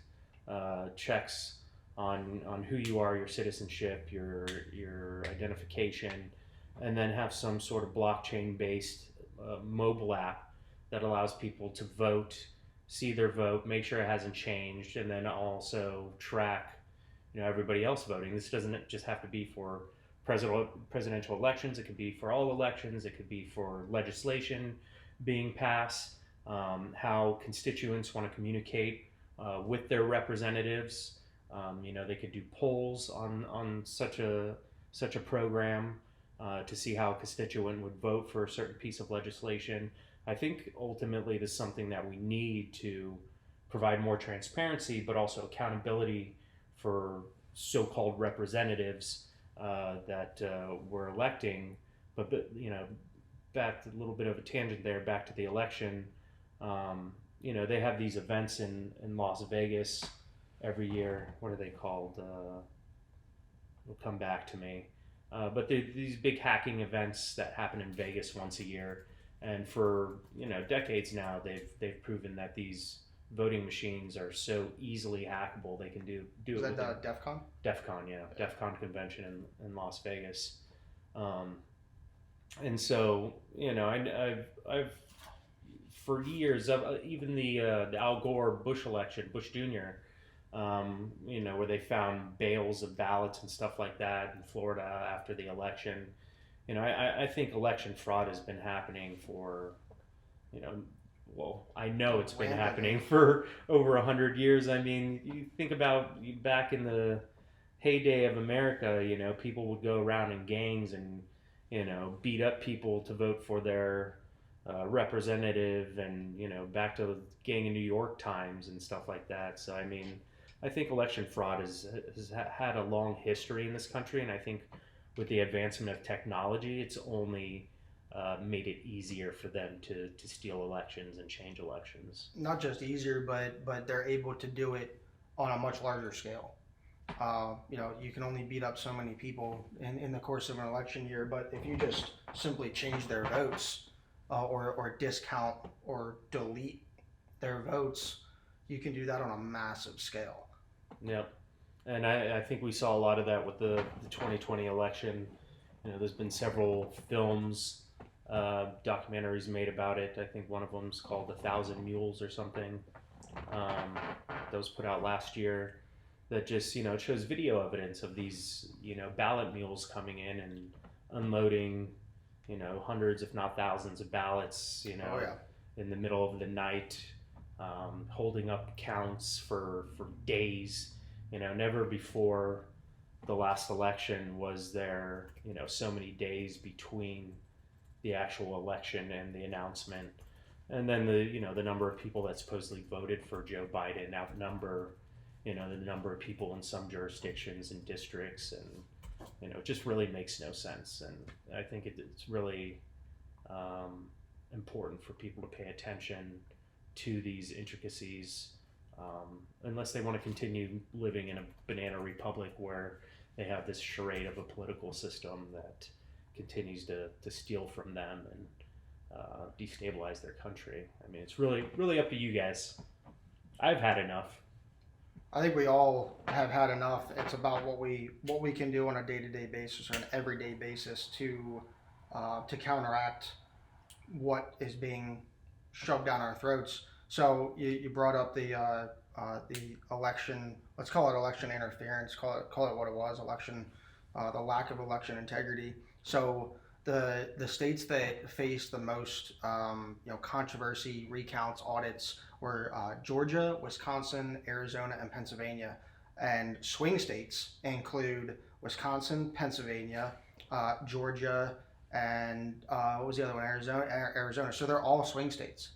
checks on who you are, your citizenship, your identification, and then have some sort of blockchain based mobile app that allows people to vote, see their vote, make sure it hasn't changed, and then also track everybody else voting. This doesn't just have to be for presidential elections. It could be for all elections. It could be for legislation being passed. How constituents want to communicate with their representatives. They could do polls on such a program to see how a constituent would vote for a certain piece of legislation. I think ultimately this is something that we need to provide more transparency, but also accountability for so-called representatives that we're electing. But back to a little bit of a tangent there, back to the election. They have these events in Las Vegas every year. What are they called? It'll come back to me. But these big hacking events that happen in Vegas once a year, and for decades now, they've proven that these voting machines are so easily hackable. They can do Is it. that DEF CON? DEF CON, yeah, DEF CON convention in Las Vegas. And so I've for years, even the Al Gore Bush election, Bush Jr. Where they found bales of ballots and stuff like that in Florida after the election. I think election fraud has been happening for, I know it's been happening for over 100 years. I mean, you think about back in the heyday of America, people would go around in gangs and, beat up people to vote for their representative, and, back to the gang in New York times and stuff like that. So, I mean, I think election fraud has had a long history in this country, and I think with the advancement of technology, it's only made it easier for them to steal elections and change elections. Not just easier, but they're able to do it on a much larger scale. You can only beat up so many people in the course of an election year, but if you just simply change their votes or discount or delete their votes, you can do that on a massive scale. Yep. And I think we saw a lot of that with the 2020 election. There's been several films, documentaries made about it. I think one of them is called 1,000 Mules or something. That was put out last year. That just it shows video evidence of these ballot mules coming in and unloading hundreds if not thousands of ballots Oh, yeah. in the middle of the night, holding up counts for days. Never before the last election was there so many days between the actual election and the announcement. And then the number of people that supposedly voted for Joe Biden outnumber the number of people in some jurisdictions and districts, and it just really makes no sense. And I think it's really important for people to pay attention to these intricacies, unless they want to continue living in a banana republic where they have this charade of a political system that continues to steal from them and destabilize their country. I mean, it's really up to you guys. I've had enough. I think we all have had enough. It's about what we can do on a day-to-day basis or an everyday basis to counteract what is being shoved down our throats. So you brought up the election. Let's call it election interference. Call it what it was. Election, the lack of election integrity. So the states that faced the most controversy, recounts, audits were Georgia, Wisconsin, Arizona, and Pennsylvania. And swing states include Wisconsin, Pennsylvania, Georgia, and what was the other one? Arizona. So they're all swing states.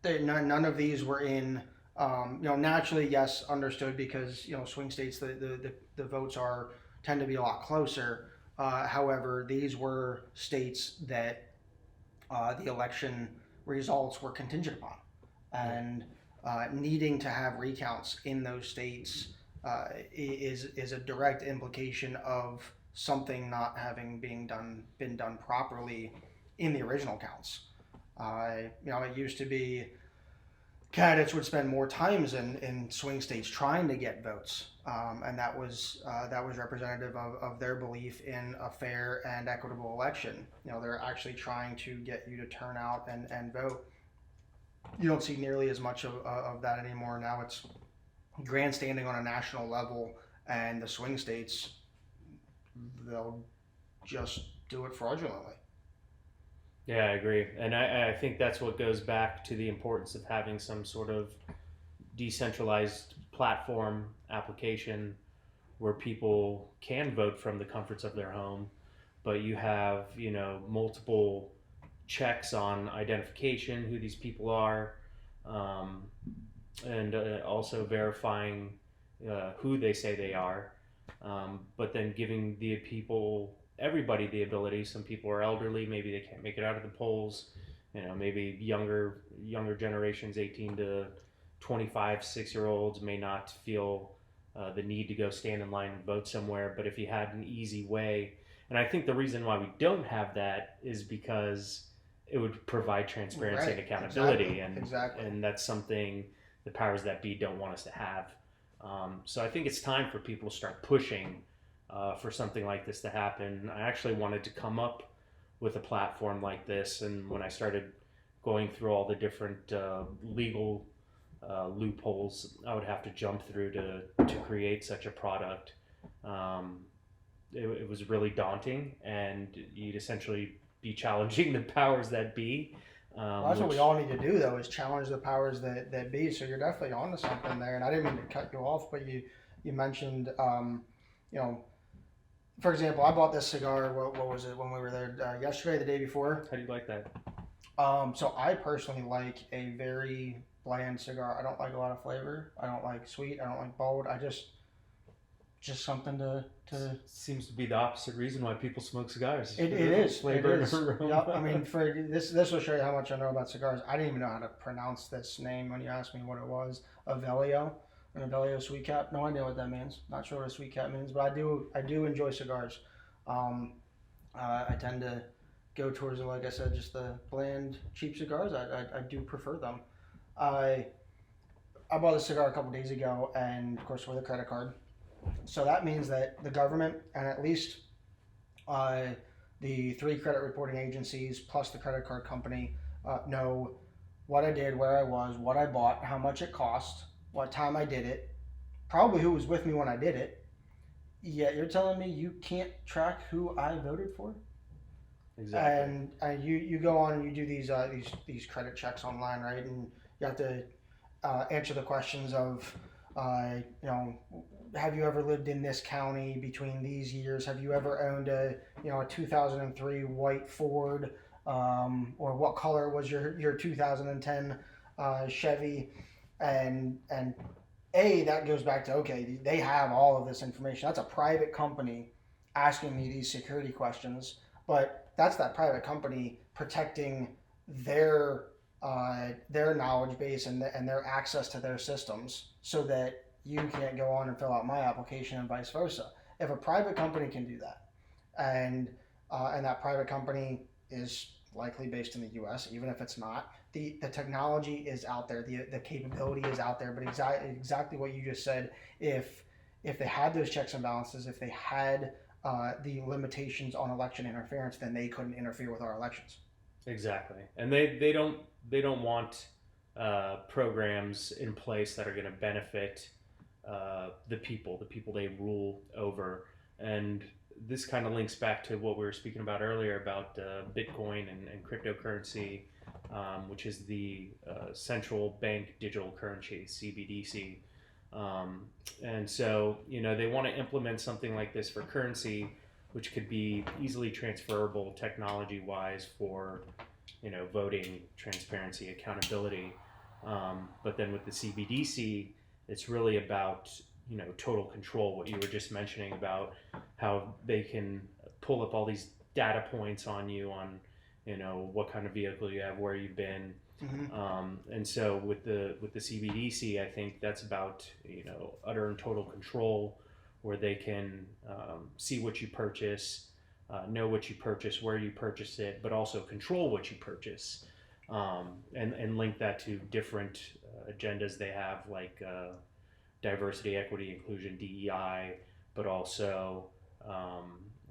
None of these were in. Naturally, yes, understood because swing states the votes are tend to be a lot closer. However, these were states that the election results were contingent upon, and needing to have recounts in those states is a direct implication of something not having been done properly in the original counts. It used to be candidates would spend more times in swing states trying to get votes, and that was representative of their belief in a fair and equitable election. They're actually trying to get you to turn out and vote. You don't see nearly as much of that anymore. Now it's grandstanding on a national level, and the swing states, they'll just do it fraudulently. Yeah, I agree. And I think that's what goes back to the importance of having some sort of decentralized platform application where people can vote from the comforts of their home, but you have, multiple checks on identification, who these people are, and also verifying who they say they are, but then giving everybody the ability. Some people are elderly, maybe they can't make it out of the polls. Maybe younger generations, 18 to 25, 6-year-olds may not feel the need to go stand in line and vote somewhere. But if you had an easy way, and I think the reason why we don't have that is because it would provide transparency and accountability, and that's something the powers that be don't want us to have. So I think it's time for people to start pushing for something like this to happen. I actually wanted to come up with a platform like this, and when I started going through all the different legal loopholes I would have to jump through to create such a product, it was really daunting, and you'd essentially be challenging the powers that be. Well, that's what we all need to do, though, is challenge the powers that be. So you're definitely onto something there. And I didn't mean to cut you off, but you mentioned, for example, I bought this cigar. What was it when we were there yesterday, the day before? How do you like that? So I personally like a very bland cigar. I don't like a lot of flavor. I don't like sweet. I don't like bold. I just something to. Seems to be the opposite reason why people smoke cigars. It is flavor. It is. Yep. I mean, for this will show you how much I know about cigars. I didn't even know how to pronounce this name when you asked me what it was. Avelio, an Avelio sweet cap. No idea what that means. Not sure what a sweet cap means, but I do enjoy cigars. I tend to go towards, like I said, just the bland, cheap cigars. I do prefer them. I bought a cigar a couple days ago, and of course with a credit card. So that means that the government and at least the 3 credit reporting agencies plus the credit card company know what I did, where I was, what I bought, how much it cost, what time I did it, probably who was with me when I did it. Yet you're telling me you can't track who I voted for? Exactly. And you go on and you do these credit checks online, right? And you have to answer the questions of have you ever lived in this county between these years? Have you ever owned a 2003 white Ford, or what color was your 2010 Chevy? And that goes back to, okay, they have all of this information. That's a private company asking me these security questions, but that's that private company protecting their knowledge base and their access to their systems, so that you can't go on and fill out my application and vice versa. If a private company can do that, and that private company is likely based in the U.S., even if it's not, the technology is out there, the capability is out there. But exactly what you just said, if they had those checks and balances, if they had the limitations on election interference, then they couldn't interfere with our elections. Exactly, and they don't want programs in place that are going to benefit the people they rule over. And this kind of links back to what we were speaking about earlier about Bitcoin and cryptocurrency, which is the central bank digital currency, CBDC. And so, they want to implement something like this for currency, which could be easily transferable technology wise for, voting, transparency, accountability. But then with the CBDC, it's really about, total control. What you were just mentioning about how they can pull up all these data points on you on, what kind of vehicle you have, where you've been, and so with the CBDC, I think that's about utter and total control, where they can see what you purchase, know what you purchase, where you purchase it, but also control what you purchase, and link that to different agendas they have, like diversity, equity, inclusion, DEI, but also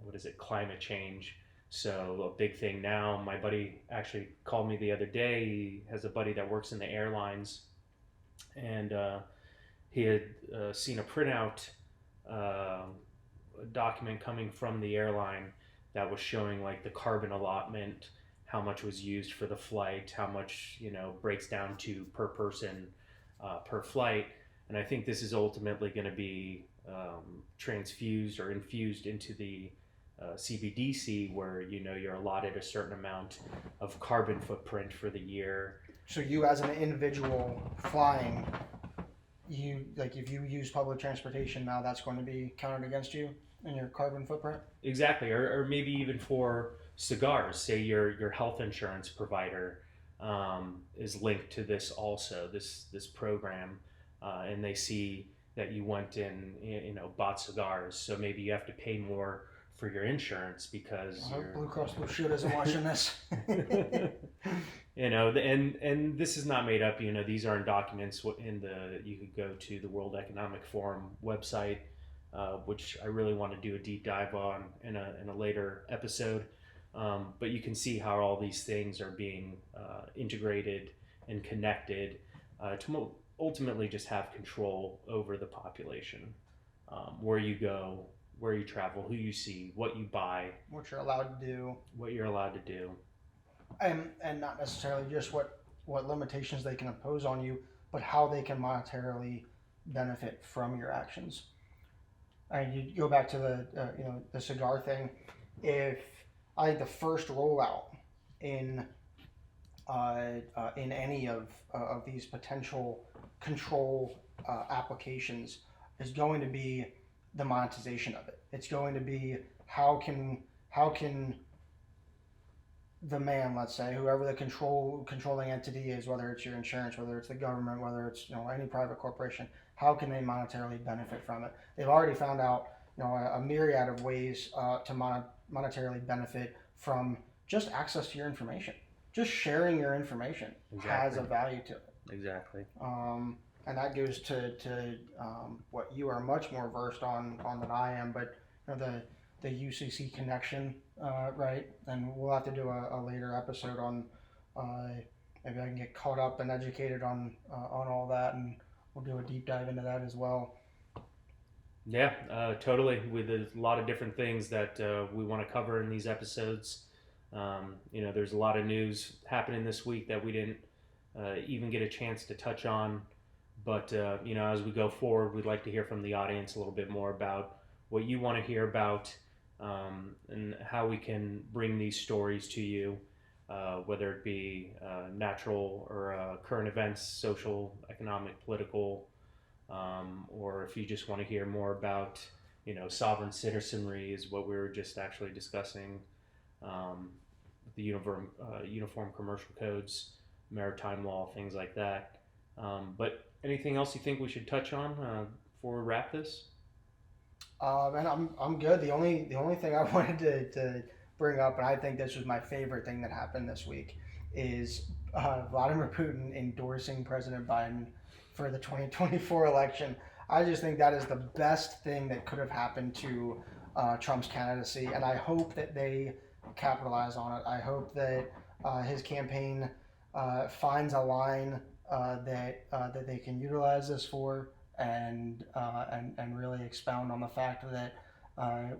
what is it, climate change. So a big thing now, my buddy actually called me the other day. He has a buddy that works in the airlines, and he had seen a printout, a document coming from the airline that was showing like the carbon allotment, how much was used for the flight, how much breaks down to per person per flight. And I think this is ultimately going to be transfused or infused into the CBDC, where you're allotted a certain amount of carbon footprint for the year. So you, as an individual flying, you like if you use public transportation now, that's going to be counted against you in your carbon footprint. Exactly, or maybe even for cigars. Say your health insurance provider is linked to this also, this program, and they see that you went and bought cigars, so maybe you have to pay more for your insurance because Blue Cross Blue Shield isn't watching this. And this is not made up. These are in documents you could go to the World Economic Forum website, which I really want to do a deep dive on in a later episode. But you can see how all these things are being integrated and connected to ultimately just have control over the population, where you go, where you travel, who you see, what you buy, what you're allowed to do, and not necessarily just what limitations they can impose on you, but how they can monetarily benefit from your actions. And you go back to the cigar thing. If I think the first rollout in any of these potential control applications is going to be the monetization of it. It's going to be how can the man, let's say, whoever the controlling entity is, whether it's your insurance, whether it's the government, whether it's any private corporation, how can they monetarily benefit from it? They've already found out a myriad of ways to monetarily benefit from just access to your information. Just sharing your information has a value to it. Exactly. And that goes to what you are much more versed on than I am, but the UCC connection, right? And we'll have to do a later episode on maybe I can get caught up and educated on all that, and we'll do a deep dive into that as well. Yeah, totally. With a lot of different things that we want to cover in these episodes. There's a lot of news happening this week that we didn't even get a chance to touch on. But, as we go forward, we'd like to hear from the audience a little bit more about what you want to hear about, and how we can bring these stories to you, whether it be natural or current events, social, economic, political, or if you just want to hear more about, sovereign citizenry is what we were just actually discussing, the uniform commercial codes, maritime law, things like that. But anything else you think we should touch on before we wrap this? And I'm good. The only thing I wanted to bring up, and I think this was my favorite thing that happened this week, is Vladimir Putin endorsing President Biden for the 2024 election. I just think that is the best thing that could have happened to Trump's candidacy, and I hope that they capitalize on it. I hope that his campaign finds a line that they can utilize this for, and really expound on the fact that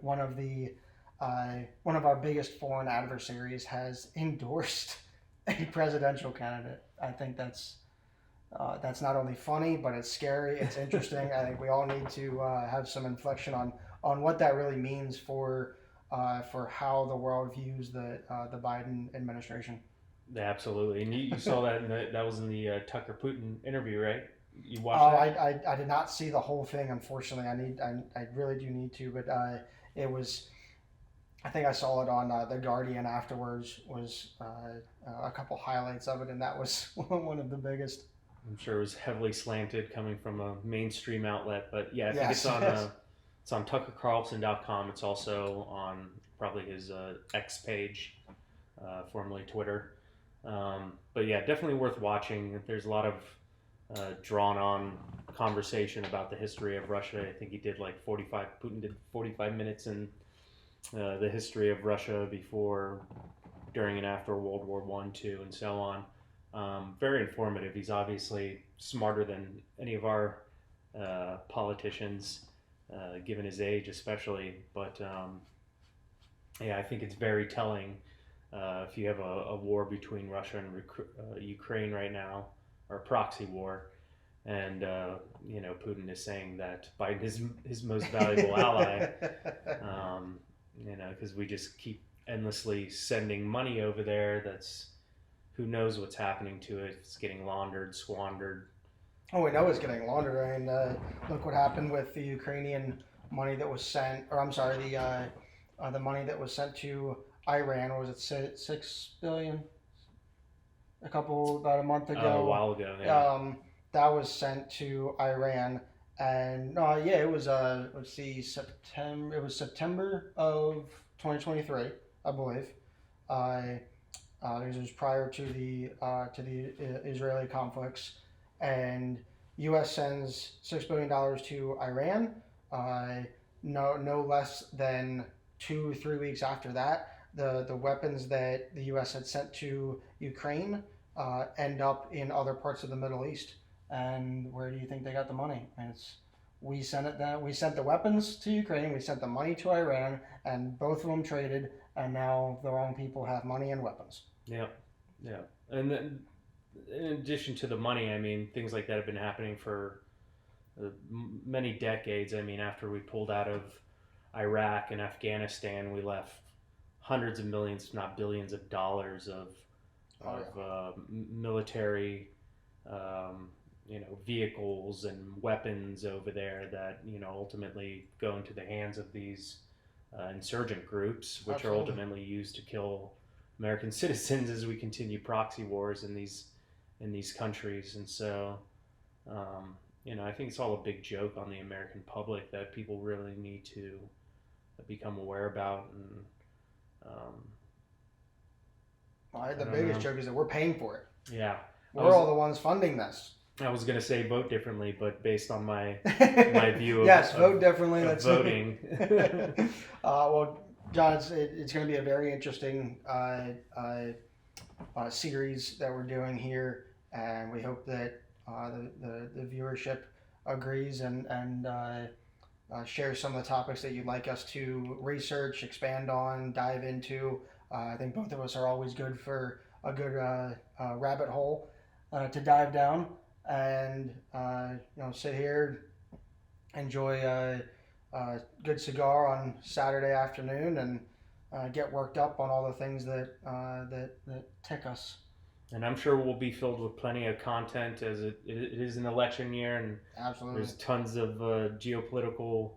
one of our biggest foreign adversaries has endorsed a presidential candidate. I think that's That's not only funny, but it's scary. It's interesting. I think we all need to have some inflection on what that really means for how the world views the Biden administration. Yeah, absolutely. And you saw that that was in the Tucker Putin interview, right? You Oh, watched that? I did not see the whole thing. Unfortunately, I really do need to, but it was. I think I saw it on the Guardian afterwards. Was a couple highlights of it, and that was one of the biggest. I'm sure it was heavily slanted coming from a mainstream outlet, but yeah, I think Yes, yes. it's on tuckercarlson.com. It's also on probably his X page, formerly Twitter. But yeah, definitely worth watching. There's a lot of drawn on conversation about the history of Russia. I think he did like 45. Putin did 45 minutes in the history of Russia before, during, and after World War One, two, and so on. Very informative. He's obviously smarter than any of our politicians, given his age, especially. But yeah, I think it's very telling if you have a war between Russia and Ukraine right now, or a proxy war, and Putin is saying that Biden is his most valuable ally. Because we just keep endlessly sending money over there. That's who knows what's happening to it. It's getting laundered, squandered. Oh, we know it's getting laundered. I mean, look what happened with the Ukrainian money that was sent, or I'm sorry, the money that was sent to Iran. What was it 6 billion? About a month A ago. while ago, yeah. That was sent to Iran, and yeah, it was let's see, September. It was September of 2023, I believe. This was prior to the Israeli conflicts, and U.S. sends $6 billion to Iran. No less than 2-3 weeks after that, the weapons that the U.S. had sent to Ukraine end up in other parts of the Middle East. And where do you think they got the money? And we sent it. We sent the weapons to Ukraine. We sent the money to Iran, and both of them traded. And now the wrong people have money and weapons. Yeah, yeah. And then, in addition to the money, I mean, things like that have been happening for many decades. I mean, after we pulled out of Iraq and Afghanistan, we left hundreds of millions, if not billions, of dollars of military, vehicles and weapons over there that ultimately go into the hands of these insurgent groups, which Absolutely. are ultimately used to kill American citizens as we continue proxy wars in these countries. And so, I think it's all a big joke on the American public that people really need to become aware about. And The biggest joke is that we're paying for it. yeah, We're all the ones funding this. I was going to say vote differently, but based on my view of yes, vote differently. That's voting. Well, John, it's going to be a very interesting series that we're doing here, and we hope that the viewership agrees and shares some of the topics that you'd like us to research, expand on, dive into. I think both of us are always good for a good rabbit hole to dive down and sit here, enjoy a good cigar on Saturday afternoon, and get worked up on all the things that tick us. And I'm sure we'll be filled with plenty of content as it is an election year, and Absolutely. There's tons of geopolitical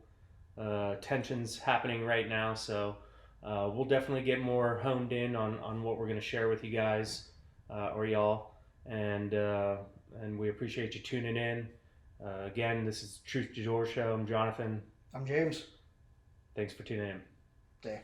tensions happening right now. So we'll definitely get more honed in on what we're going to share with you guys or y'all. And we appreciate you tuning in. Again, this is Truth to Door Show. I'm Jonathan. I'm James. Thanks for tuning in. Okay.